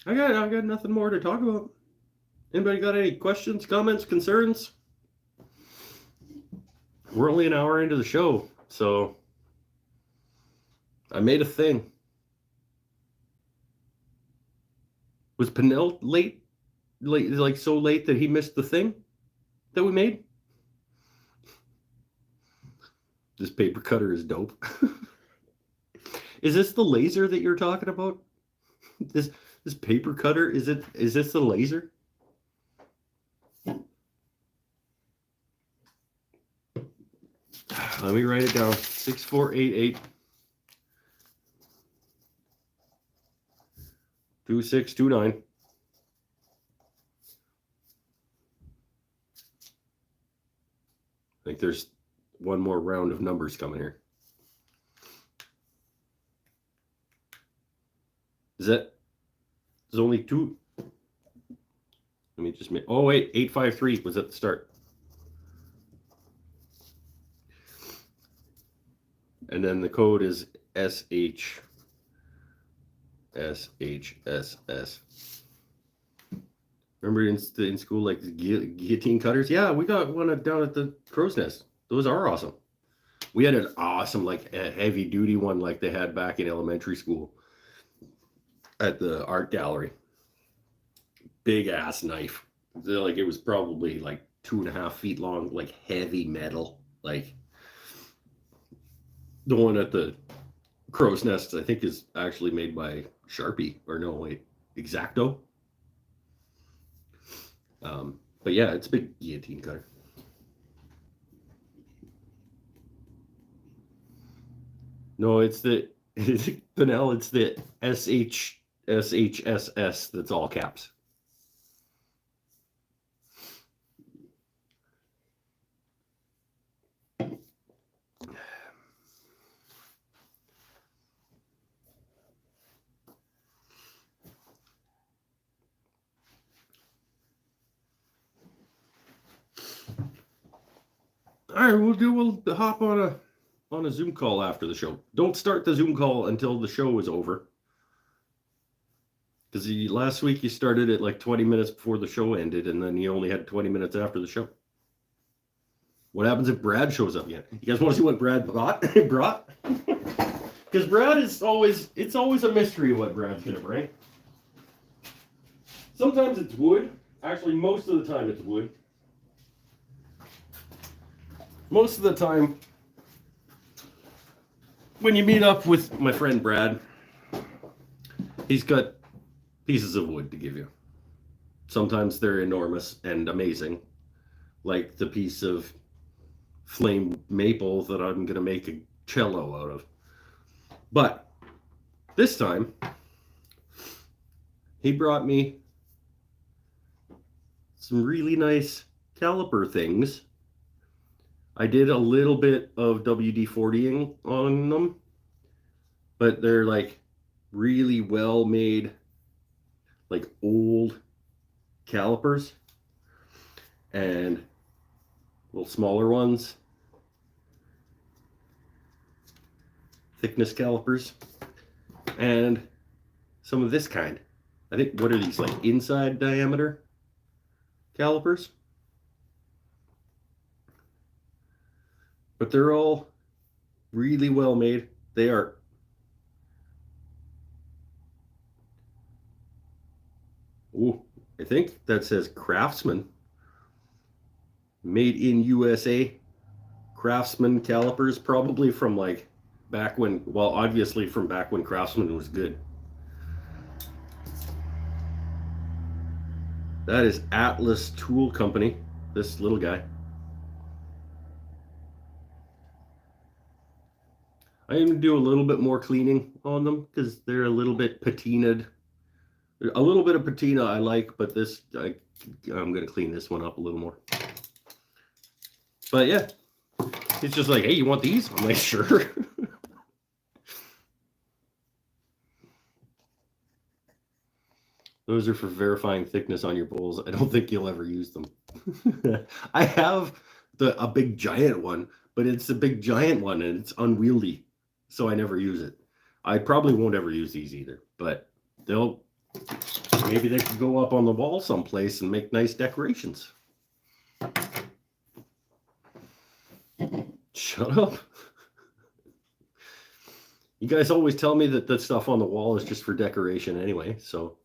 I got nothing more to talk about. Anybody got any questions, comments, concerns? We're only an hour into the show, so I made a thing. Was Pinnell late, like so late that he missed the thing that we made? This paper cutter is dope. Is this the laser that you're talking about? This paper cutter, is this the laser? Let me write it down. 6488 2629. I think there's one more round of numbers coming here. There's only two. Let me just make, oh wait, 853 was at the start. And then the code is SH. Remember in school, like the guillotine cutters? Yeah, we got one down at the Crow's Nest. Those are awesome. We had an awesome, like a heavy duty one like they had back in elementary school at the art gallery. Big ass knife. Like it was probably like 2.5 feet long, like heavy metal. Like the one at the Crow's Nest, I think, is actually made by Sharpie, or no, wait, X-Acto. But yeah, it's a big guillotine cutter. No, it's the Pinnell. It's the SHSS. That's all caps. All right, we'll hop on a Zoom call after the show. Don't start the Zoom call until the show is over. Because last week you started it like 20 minutes before the show ended, and then you only had 20 minutes after the show. What happens if Brad shows up yet? You guys want to see what Brad brought? Because Brad is it's always a mystery what Brad's going to bring. Sometimes it's wood. Actually, most of the time it's wood. Most of the time, when you meet up with my friend Brad, he's got pieces of wood to give you. Sometimes they're enormous and amazing, like the piece of flame maple that I'm going to make a cello out of. But this time, he brought me some really nice caliper things. I did a little bit of WD-40ing on them, but they're like really well made, like old calipers, and little smaller ones, thickness calipers, and some of this kind. I think, what are these, like inside diameter calipers? But they're all really well made. They are. Ooh, I think that says Craftsman. Made in USA. Craftsman calipers, probably from like back when, well, obviously from back when Craftsman was good. That is Atlas Tool Company, this little guy. I'm going to do a little bit more cleaning on them because they're a little bit patinaed. A little bit of patina I like, but this, I'm going to clean this one up a little more. But yeah, it's just like, hey, you want these? I'm like, sure. Those are for verifying thickness on your bowls. I don't think you'll ever use them. I have a big giant one, but it's a big giant one and it's unwieldy, so I never use it. I probably won't ever use these either, but maybe they could go up on the wall someplace and make nice decorations. Shut up. You guys always tell me that the stuff on the wall is just for decoration anyway, so.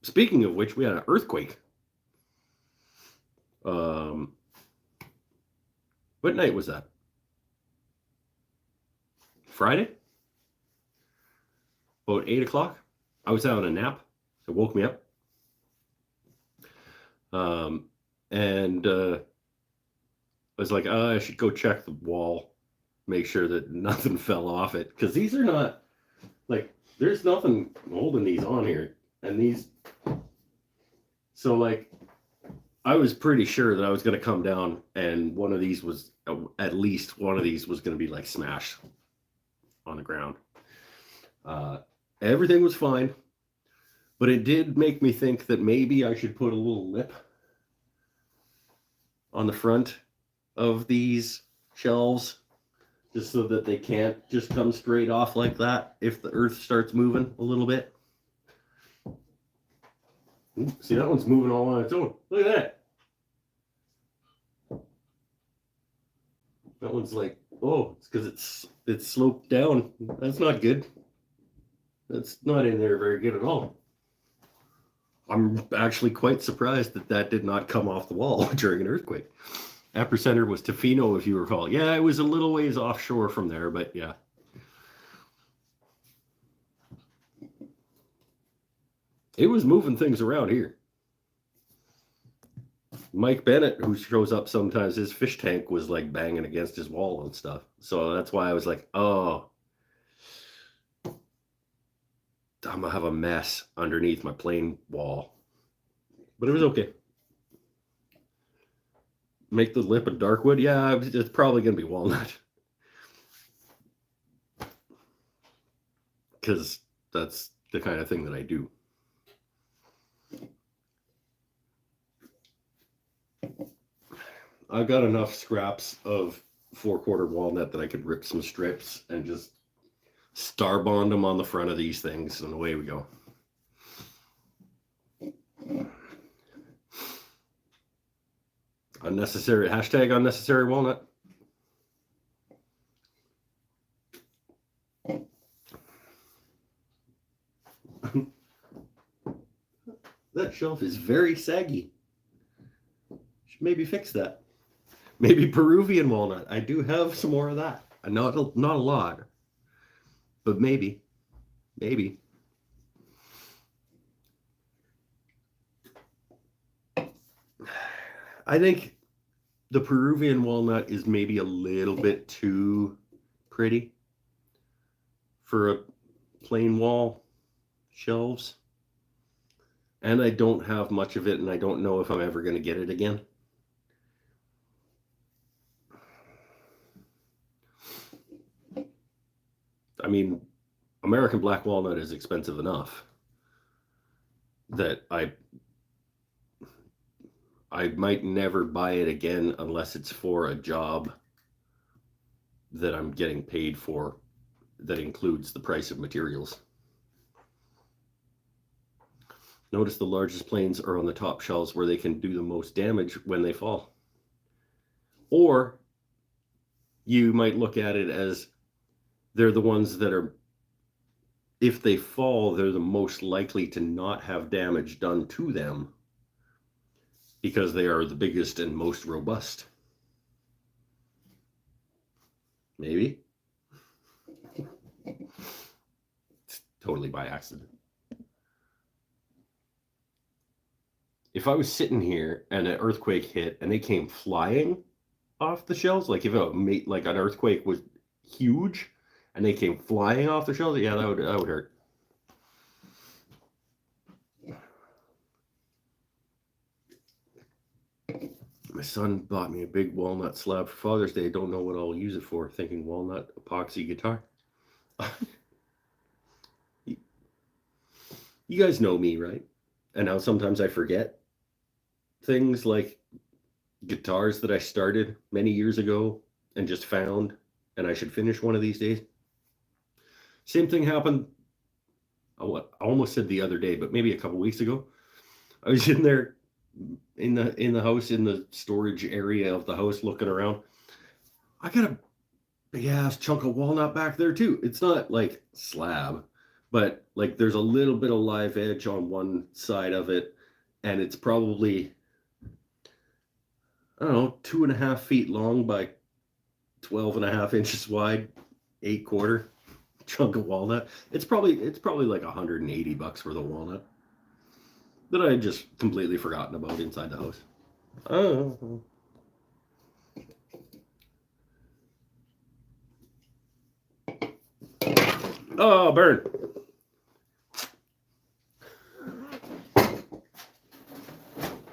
Speaking of which, we had an earthquake. What night was that? Friday? About 8 o'clock. I was having a nap. It woke me up. And I was like, I should go check the wall, make sure that nothing fell off it. Because these are not, like, there's nothing holding these on here. And these, so like, I was pretty sure that I was going to come down and one of these was, at least one of these was going to be like smashed on the ground. Everything was fine, but it did make me think that maybe I should put a little lip on the front of these shelves just so that they can't just come straight off like that if the earth starts moving a little bit. Ooh, see, that one's moving all on its own. Look at that. That one's like, oh, it's because it's sloped down. That's not good. That's not in there very good at all. I'm actually quite surprised that did not come off the wall during an earthquake. Epicenter was Tofino, if you recall. Yeah, it was a little ways offshore from there, but yeah. It was moving things around here. Mike Bennett, who shows up sometimes, his fish tank was like banging against his wall and stuff. So that's why I was like, oh, I'm going to have a mess underneath my plain wall. But it was okay. Make the lip of dark wood? Yeah, it's probably going to be walnut. Because that's the kind of thing that I do. I've got enough scraps of 4/4 walnut that I could rip some strips and just star bond them on the front of these things, and away we go. Unnecessary, hashtag unnecessary walnut. That shelf is very saggy. Should maybe fix that. Maybe Peruvian walnut. I do have some more of that. Not a lot, but maybe. I think the Peruvian walnut is maybe a little bit too pretty for a plain wall shelves. And I don't have much of it, and I don't know if I'm ever going to get it again. I mean, American black walnut is expensive enough that I might never buy it again unless it's for a job that I'm getting paid for that includes the price of materials. Notice the largest planes are on the top shelves where they can do the most damage when they fall. Or you might look at it as they're the ones that are, if they fall, they're the most likely to not have damage done to them because they are the biggest and most robust. Maybe. It's totally by accident. If I was sitting here and an earthquake hit and they came flying off the shelves, like if like an earthquake was huge and they came flying off the shelves, yeah, that would hurt. My son bought me a big walnut slab for Father's Day. I don't know what I'll use it for, thinking walnut epoxy guitar. You guys know me, right? And now sometimes I forget things like guitars that I started many years ago and just found, and I should finish one of these days. Same thing happened, I almost said the other day, but maybe a couple weeks ago. I was in there in the house, in the storage area of the house, looking around. I got a big ass chunk of walnut back there too. It's not like slab, but like there's a little bit of live edge on one side of it, and it's probably, I don't know, 2.5 feet long by 12.5 inches wide, 8/4 chunk of walnut. It's probably like $180 worth of walnut that I had just completely forgotten about inside the house. Oh. Oh, burn.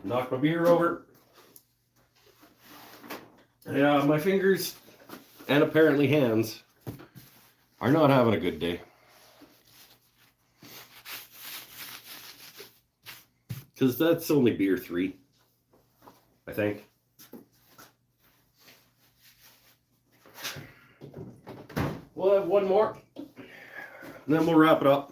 Knock my beer over. Yeah, my fingers and apparently hands are not having a good day. Because that's only beer 3, I think. We'll have one more, and then we'll wrap it up.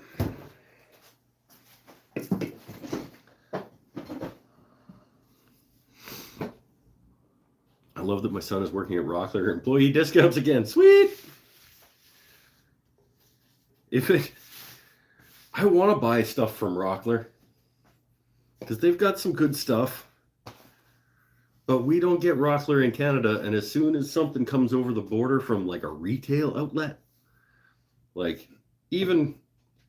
I love that my son is working at Rockler. Employee discounts again. Sweet! I want to buy stuff from Rockler because they've got some good stuff, but we don't get Rockler in Canada. And as soon as something comes over the border from like a retail outlet, like even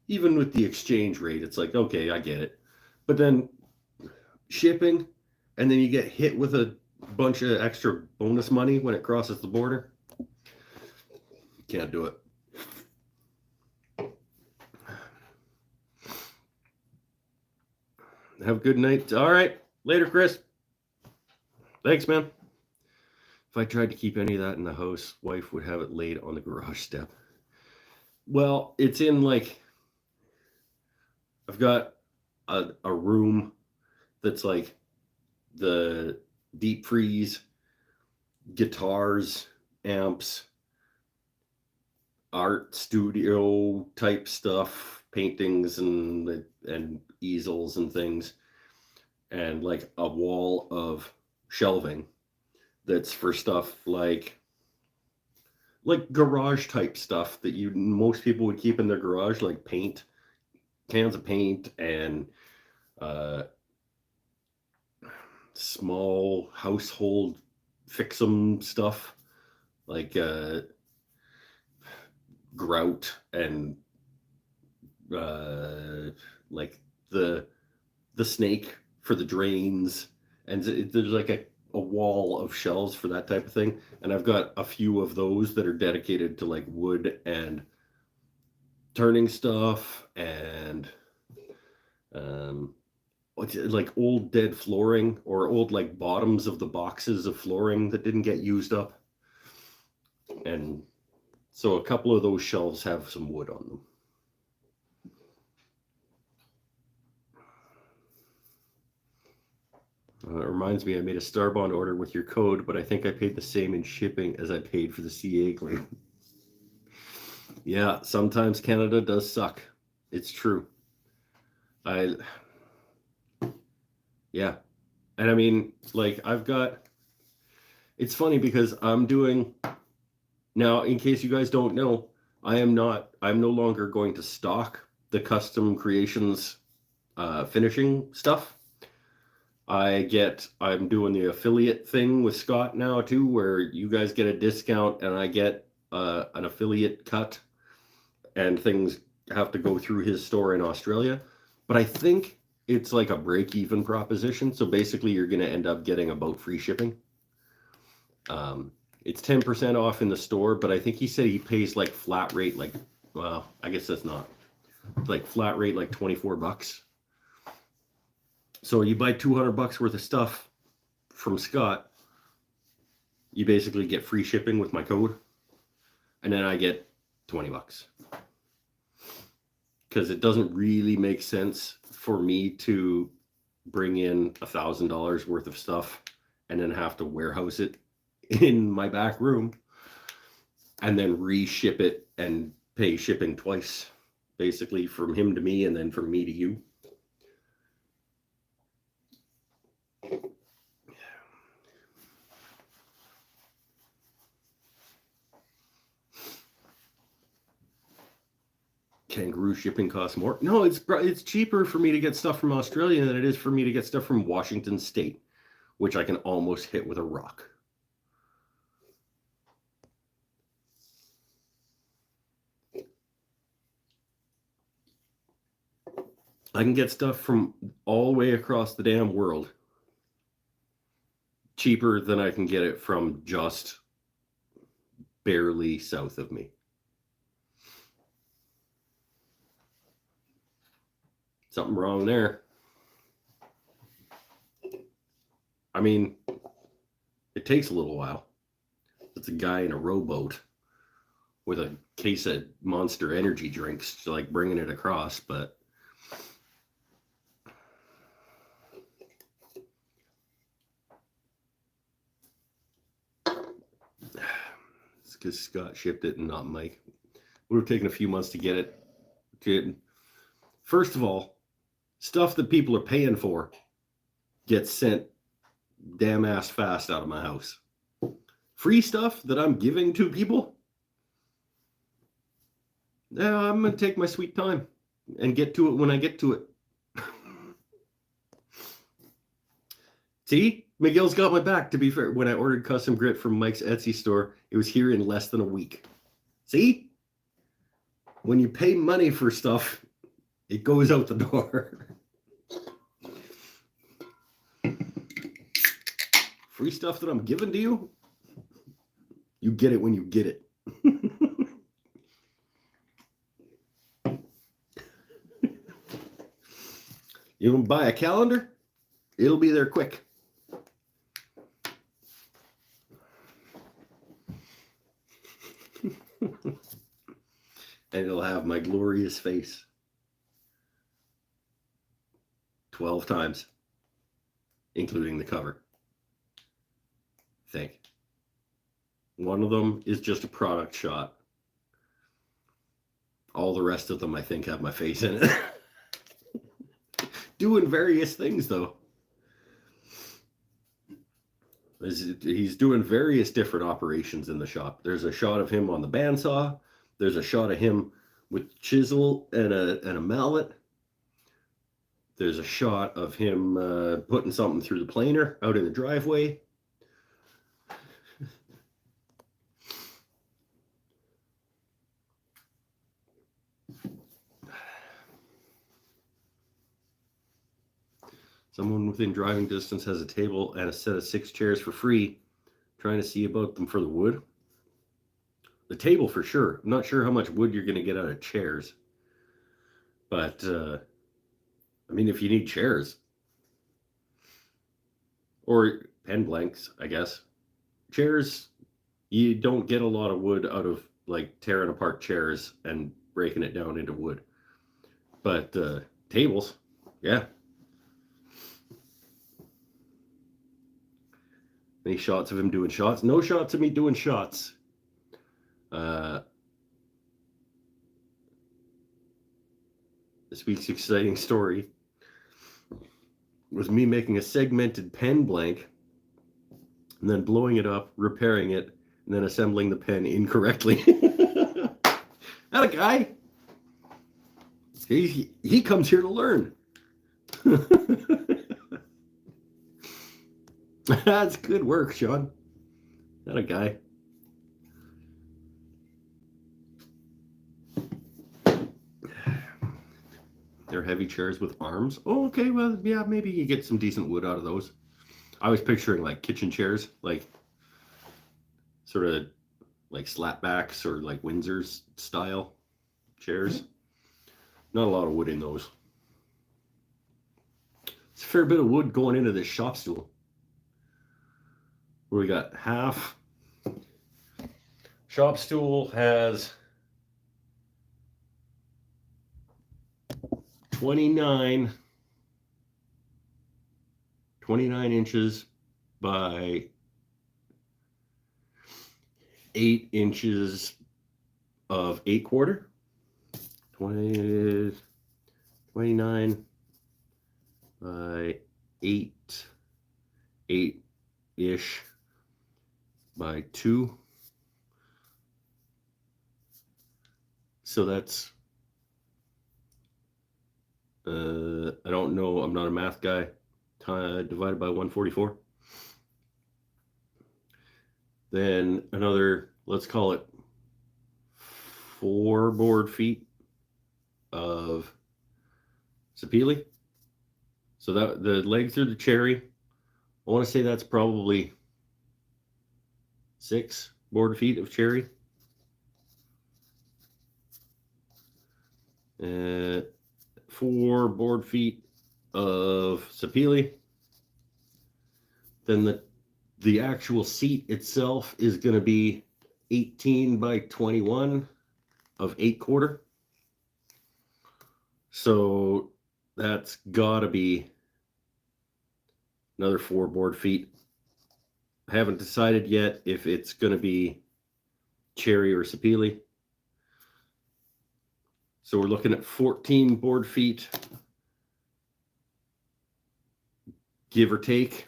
with the exchange rate, it's like, okay, I get it. But then shipping, and then you get hit with a bunch of extra bonus money when it crosses the border. Can't do it. Have a good night. All right. Later, Chris. Thanks, man. If I tried to keep any of that in the house, wife would have it laid on the garage step. Well, it's in like, I've got a room that's like the deep freeze, guitars, amps, art studio type stuff, paintings and easels and things, and like a wall of shelving that's for stuff like garage type stuff that most people would keep in their garage, like paint, cans of paint, and small household fix-em stuff like grout and like the snake for the drains, and there's like a wall of shelves for that type of thing. And I've got a few of those that are dedicated to like wood and turning stuff and like old dead flooring or old like bottoms of the boxes of flooring that didn't get used up. And so a couple of those shelves have some wood on them. It reminds me, I made a Starbond order with your code, but I think I paid the same in shipping as I paid for the CA claim. Yeah, sometimes Canada does suck. It's true. Yeah. And I mean, like, it's funny because I'm doing, now, in case you guys don't know, I'm no longer going to stock the custom creations finishing stuff. I'm doing the affiliate thing with Scott now too, where you guys get a discount and I get an affiliate cut, and things have to go through his store in Australia. But I think it's like a break even proposition. So basically, you're going to end up getting about free shipping. It's 10% off in the store, but I think he said he pays like flat rate, like, well, I guess that's not like flat rate, like $24. So you buy $200 worth of stuff from Scott, you basically get free shipping with my code, and then I get $20. Because it doesn't really make sense for me to bring in $1,000 worth of stuff and then have to warehouse it in my back room and then reship it and pay shipping twice, basically from him to me and then from me to you. Kangaroo shipping costs more. No, it's cheaper for me to get stuff from Australia than it is for me to get stuff from Washington State, which I can almost hit with a rock. I can get stuff from all the way across the damn world cheaper than I can get it from just barely south of me. Something wrong there. I mean, it takes a little while. It's a guy in a rowboat with a case of Monster energy drinks, like bringing it across, but it's because Scott shipped it and not Mike. Would have taken a few months to get it. First of all, stuff that people are paying for gets sent damn ass fast out of my house. Free stuff that I'm giving to people, yeah, I'm going to take my sweet time and get to it when I get to it. See, Miguel's got my back, to be fair. When I ordered custom grit from Mike's Etsy store, it was here in less than a week. See? When you pay money for stuff, it goes out the door. Free stuff that I'm giving to you, you get it when you get it. You can buy a calendar, it'll be there quick. And it'll have my glorious face 12 times, including the cover. Think. One of them is just a product shot. All the rest of them, I think, have my face in it. Doing various things, though. He's doing various different operations in the shop. There's a shot of him on the bandsaw. There's a shot of him with chisel and a mallet. There's a shot of him putting something through the planer out in the driveway. Someone within driving distance has a table and a set of 6 chairs for free. Trying to see about them for the wood. The table for sure. I'm not sure how much wood you're going to get out of chairs. But, I mean, if you need chairs. Or pen blanks, I guess. Chairs, you don't get a lot of wood out of, like, tearing apart chairs and breaking it down into wood. But tables, yeah. Any shots of him doing shots? No shots of me doing shots. This week's exciting story. was me making a segmented pen blank and then blowing it up, repairing it, and then assembling the pen incorrectly. That a guy. He comes here to learn. That's good work, Sean. That a guy. They're heavy chairs with arms. Oh, okay. Well, yeah, maybe you get some decent wood out of those. I was picturing like kitchen chairs, like sort of like slapbacks or like Windsor's style chairs. Not a lot of wood in those. It's a fair bit of wood going into this shop stool. Where we got half. Shop stool has 29 inches by 8 inches of 8/4. 29 by 8-ish by 2. So that's I don't know, I'm not a math guy. Divided by 144. Then another, let's call it 4 board feet of sapele. So that the leg through the cherry, I want to say that's probably 6 board feet of cherry. 4 board feet of sapele. Then the actual seat itself is going to be 18 by 21 of 8/4. So that's got to be another 4 board feet. I haven't decided yet if it's going to be cherry or sapele. So we're looking at 14 board feet, give or take.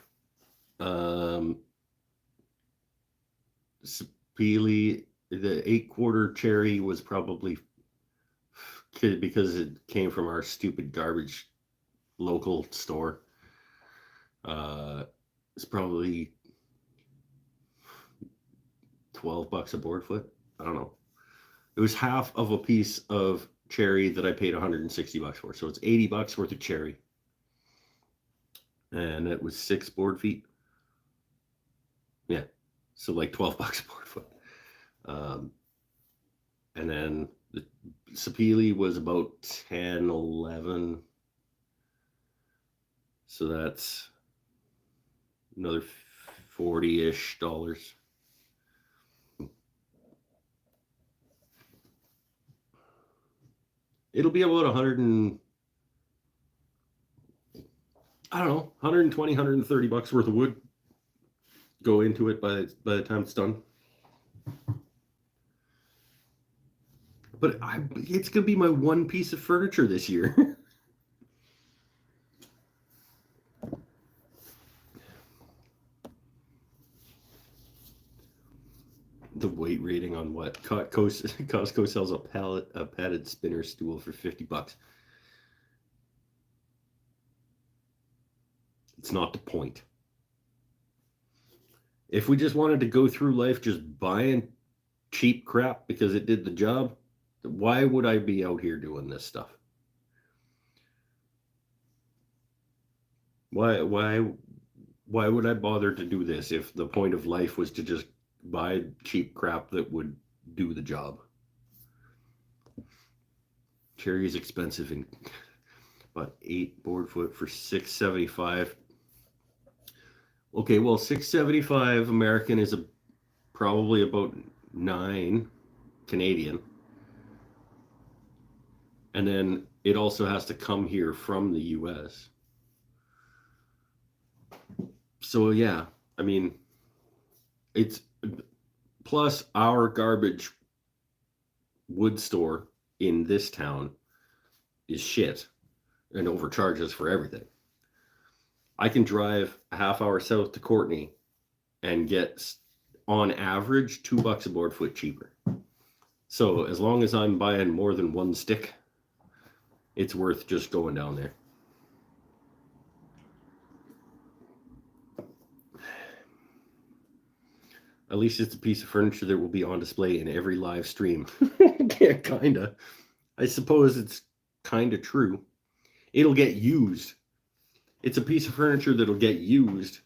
Sapele, the 8/4 cherry was probably, because it came from our stupid garbage local store. It's probably $12 a board foot. I don't know. It was half of a piece of cherry that I paid $160 for. So it's $80 worth of cherry. And it was 6 board feet. Yeah. So like $12 a board foot. And then the sapele was about 10, 11. So that's another $40-ish. It'll be about 100 and, I don't know, 120, $130 worth of wood go into it by the time it's done. But it's going to be my one piece of furniture this year. The weight rating on what? Costco sells a padded spinner stool for $50. It's not the point. If we just wanted to go through life just buying cheap crap because it did the job, why would I be out here doing this stuff? Why would I bother to do this if the point of life was to just buy cheap crap that would do the job? Cherry is expensive, and about 8 board foot for $6.75. Okay, well, $6.75 American is probably about 9 Canadian. And then it also has to come here from the US. So yeah, I mean, it's plus our garbage wood store in this town is shit and overcharges for everything. I can drive a half hour south to Courtney and get, on average, $2 a board foot cheaper. So as long as I'm buying more than one stick, it's worth just going down there. At least it's a piece of furniture that will be on display in every live stream. Yeah, kinda. I suppose it's kinda true. It'll get used. It's a piece of furniture that'll get used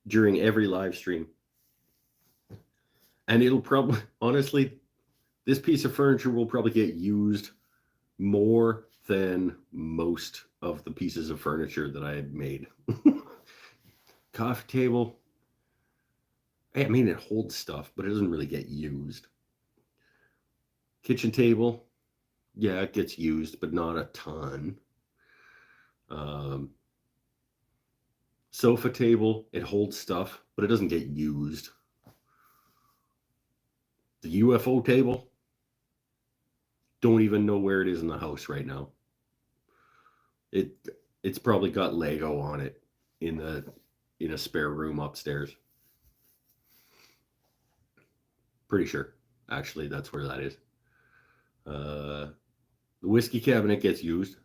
during every live stream. And it'll probably, honestly, this piece of furniture will probably get used more than most of the pieces of furniture that I had made. Coffee table. I mean, it holds stuff, but it doesn't really get used. Kitchen table. Yeah, it gets used, but not a ton. Sofa table. It holds stuff, but it doesn't get used. The UFO table. Don't even know where it is in the house right now. It's probably got Lego on it in a spare room upstairs. Pretty sure, actually, that's where that is. The whiskey cabinet gets used.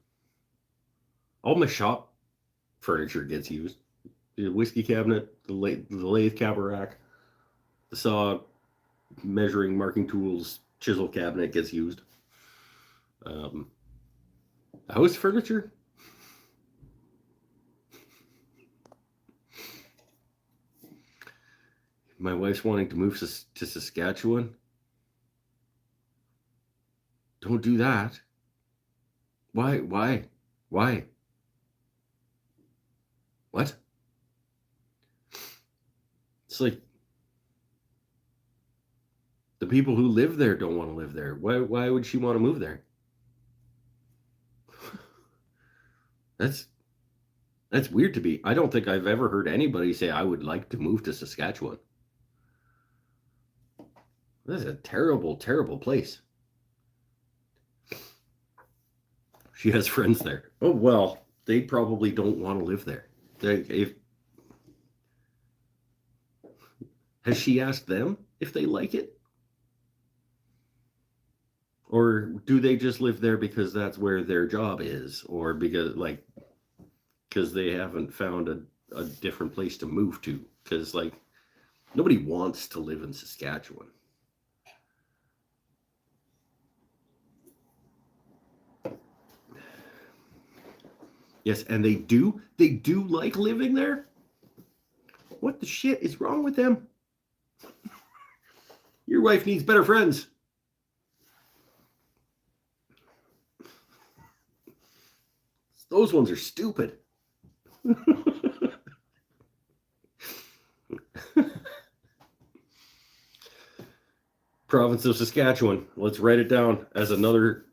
All my shop furniture gets used. The whiskey cabinet, the lathe cabinet rack, the saw, measuring, marking tools, chisel cabinet gets used. House furniture. My wife's wanting to move to Saskatchewan. Don't do that. Why? What? It's like the people who live there don't want to live there. Why would she want to move there? That's weird to me. I don't think I've ever heard anybody say I would like to move to Saskatchewan. This is a terrible, terrible place. She has friends there. Oh, well, they probably don't want to live there. Has she asked them if they like it? Or do they just live there because that's where their job is? Or because they haven't found a different place to move to? Because, nobody wants to live in Saskatchewan. Yes, and they do like living there? What the shit is wrong with them? Your wife needs better friends. Those ones are stupid. Province of Saskatchewan. Let's write it down as another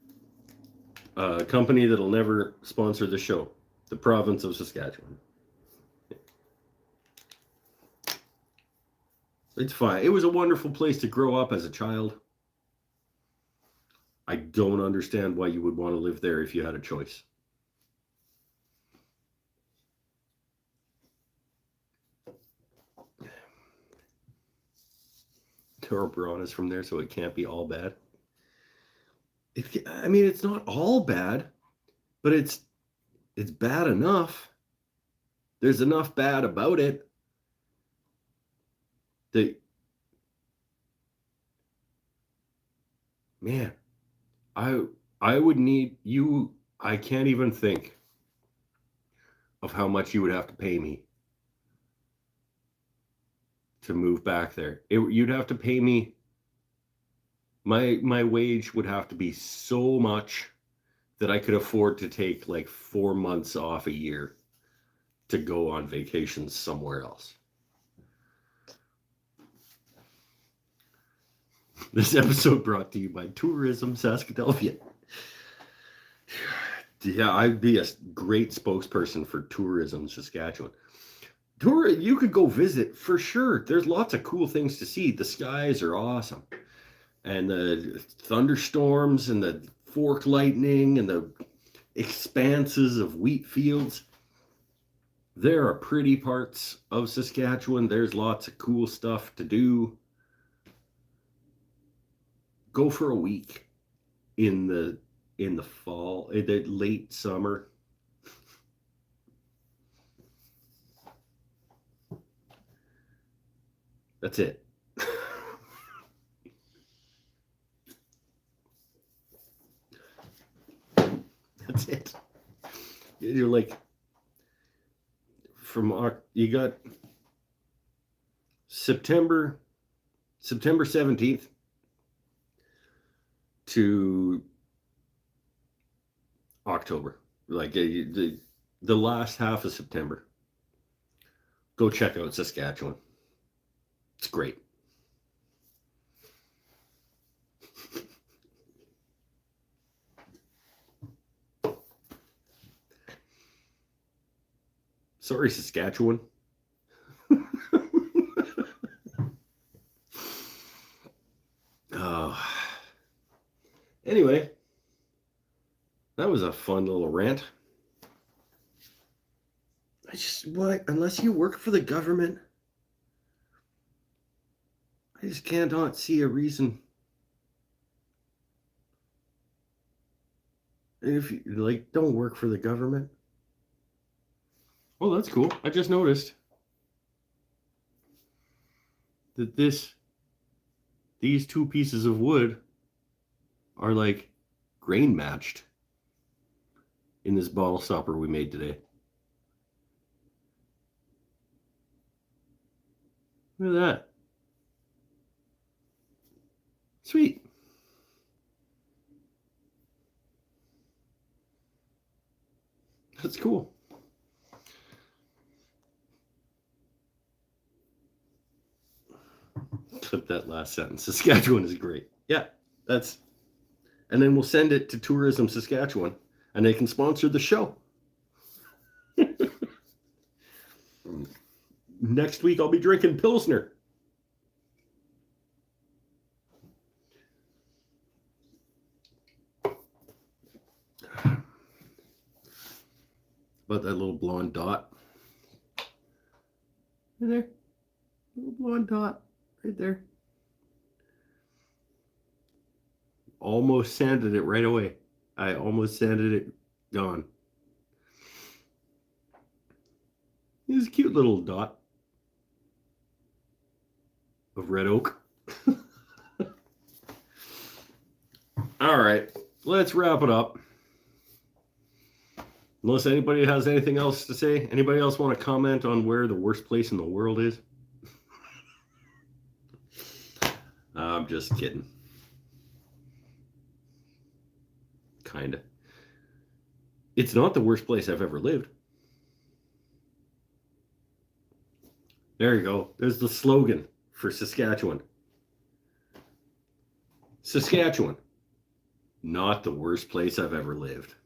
company that'll never sponsor the show. The province of Saskatchewan. It's fine. It was a wonderful place to grow up as a child. I don't understand why you would want to live there if you had a choice. Tara Braun is from there, so it can't be all bad. It's not all bad, but it's bad enough. There's enough bad about it that, man, I would need you. I can't even think of how much you would have to pay me to move back there. You'd have to pay me. My wage would have to be so much that I could afford to take 4 months off a year to go on vacation somewhere else. This episode brought to you by Tourism Saskadelphia. Yeah, I'd be a great spokesperson for Tourism Saskatchewan. You could go visit for sure. There's lots of cool things to see. The skies are awesome. And the thunderstorms and the fork lightning and the expanses of wheat fields. There are pretty parts of Saskatchewan. There's lots of cool stuff to do. Go for a week in the fall, in the late summer. That's it. That's it. You're like, you got September 17th to October, like the last half of September. Go check out Saskatchewan. It's great. Sorry, Saskatchewan. Anyway, that was a fun little rant. Unless you work for the government, I just cannot see a reason. If you don't work for the government. Oh, that's cool. I just noticed that these two pieces of wood are like grain matched in this bottle stopper we made today. Look at that. Sweet. That's cool. Clip that last sentence. Saskatchewan is great. Yeah, and then we'll send it to Tourism Saskatchewan and they can sponsor the show. Next week I'll be drinking Pilsner. About that little blonde dot. Right there. Little blonde dot. Right there. Almost sanded it right away. I almost sanded it. Gone. It's a cute little dot of red oak. All right, let's wrap it up. Unless anybody has anything else to say. Anybody else want to comment on where the worst place in the world is? I'm just kidding. Kinda. It's not the worst place I've ever lived. There you go. There's the slogan for Saskatchewan. Saskatchewan, not the worst place I've ever lived.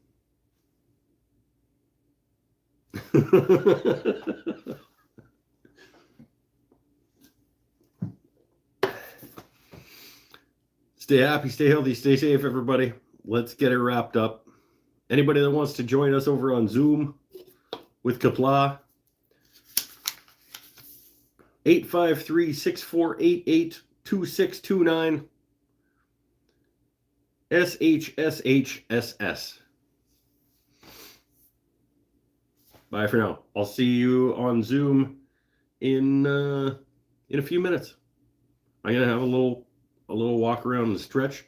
Stay happy, stay healthy, stay safe, everybody. Let's get it wrapped up. Anybody that wants to join us over on Zoom with Qapla', 853-6488-2629, SHSHSS. Bye for now. I'll see you on Zoom in a few minutes. I'm gonna have a little walk around and stretch.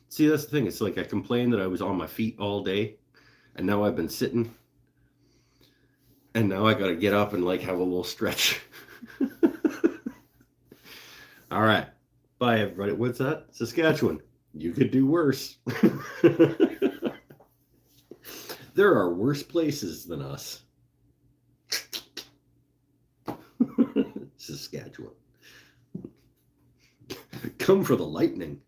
See, that's the thing. It's like I complained that I was on my feet all day, and now I've been sitting, and now I got to get up and have a little stretch. All right. Bye, everybody. What's that? Saskatchewan. You could do worse. There are worse places than us. Saskatchewan. Come for the lightning.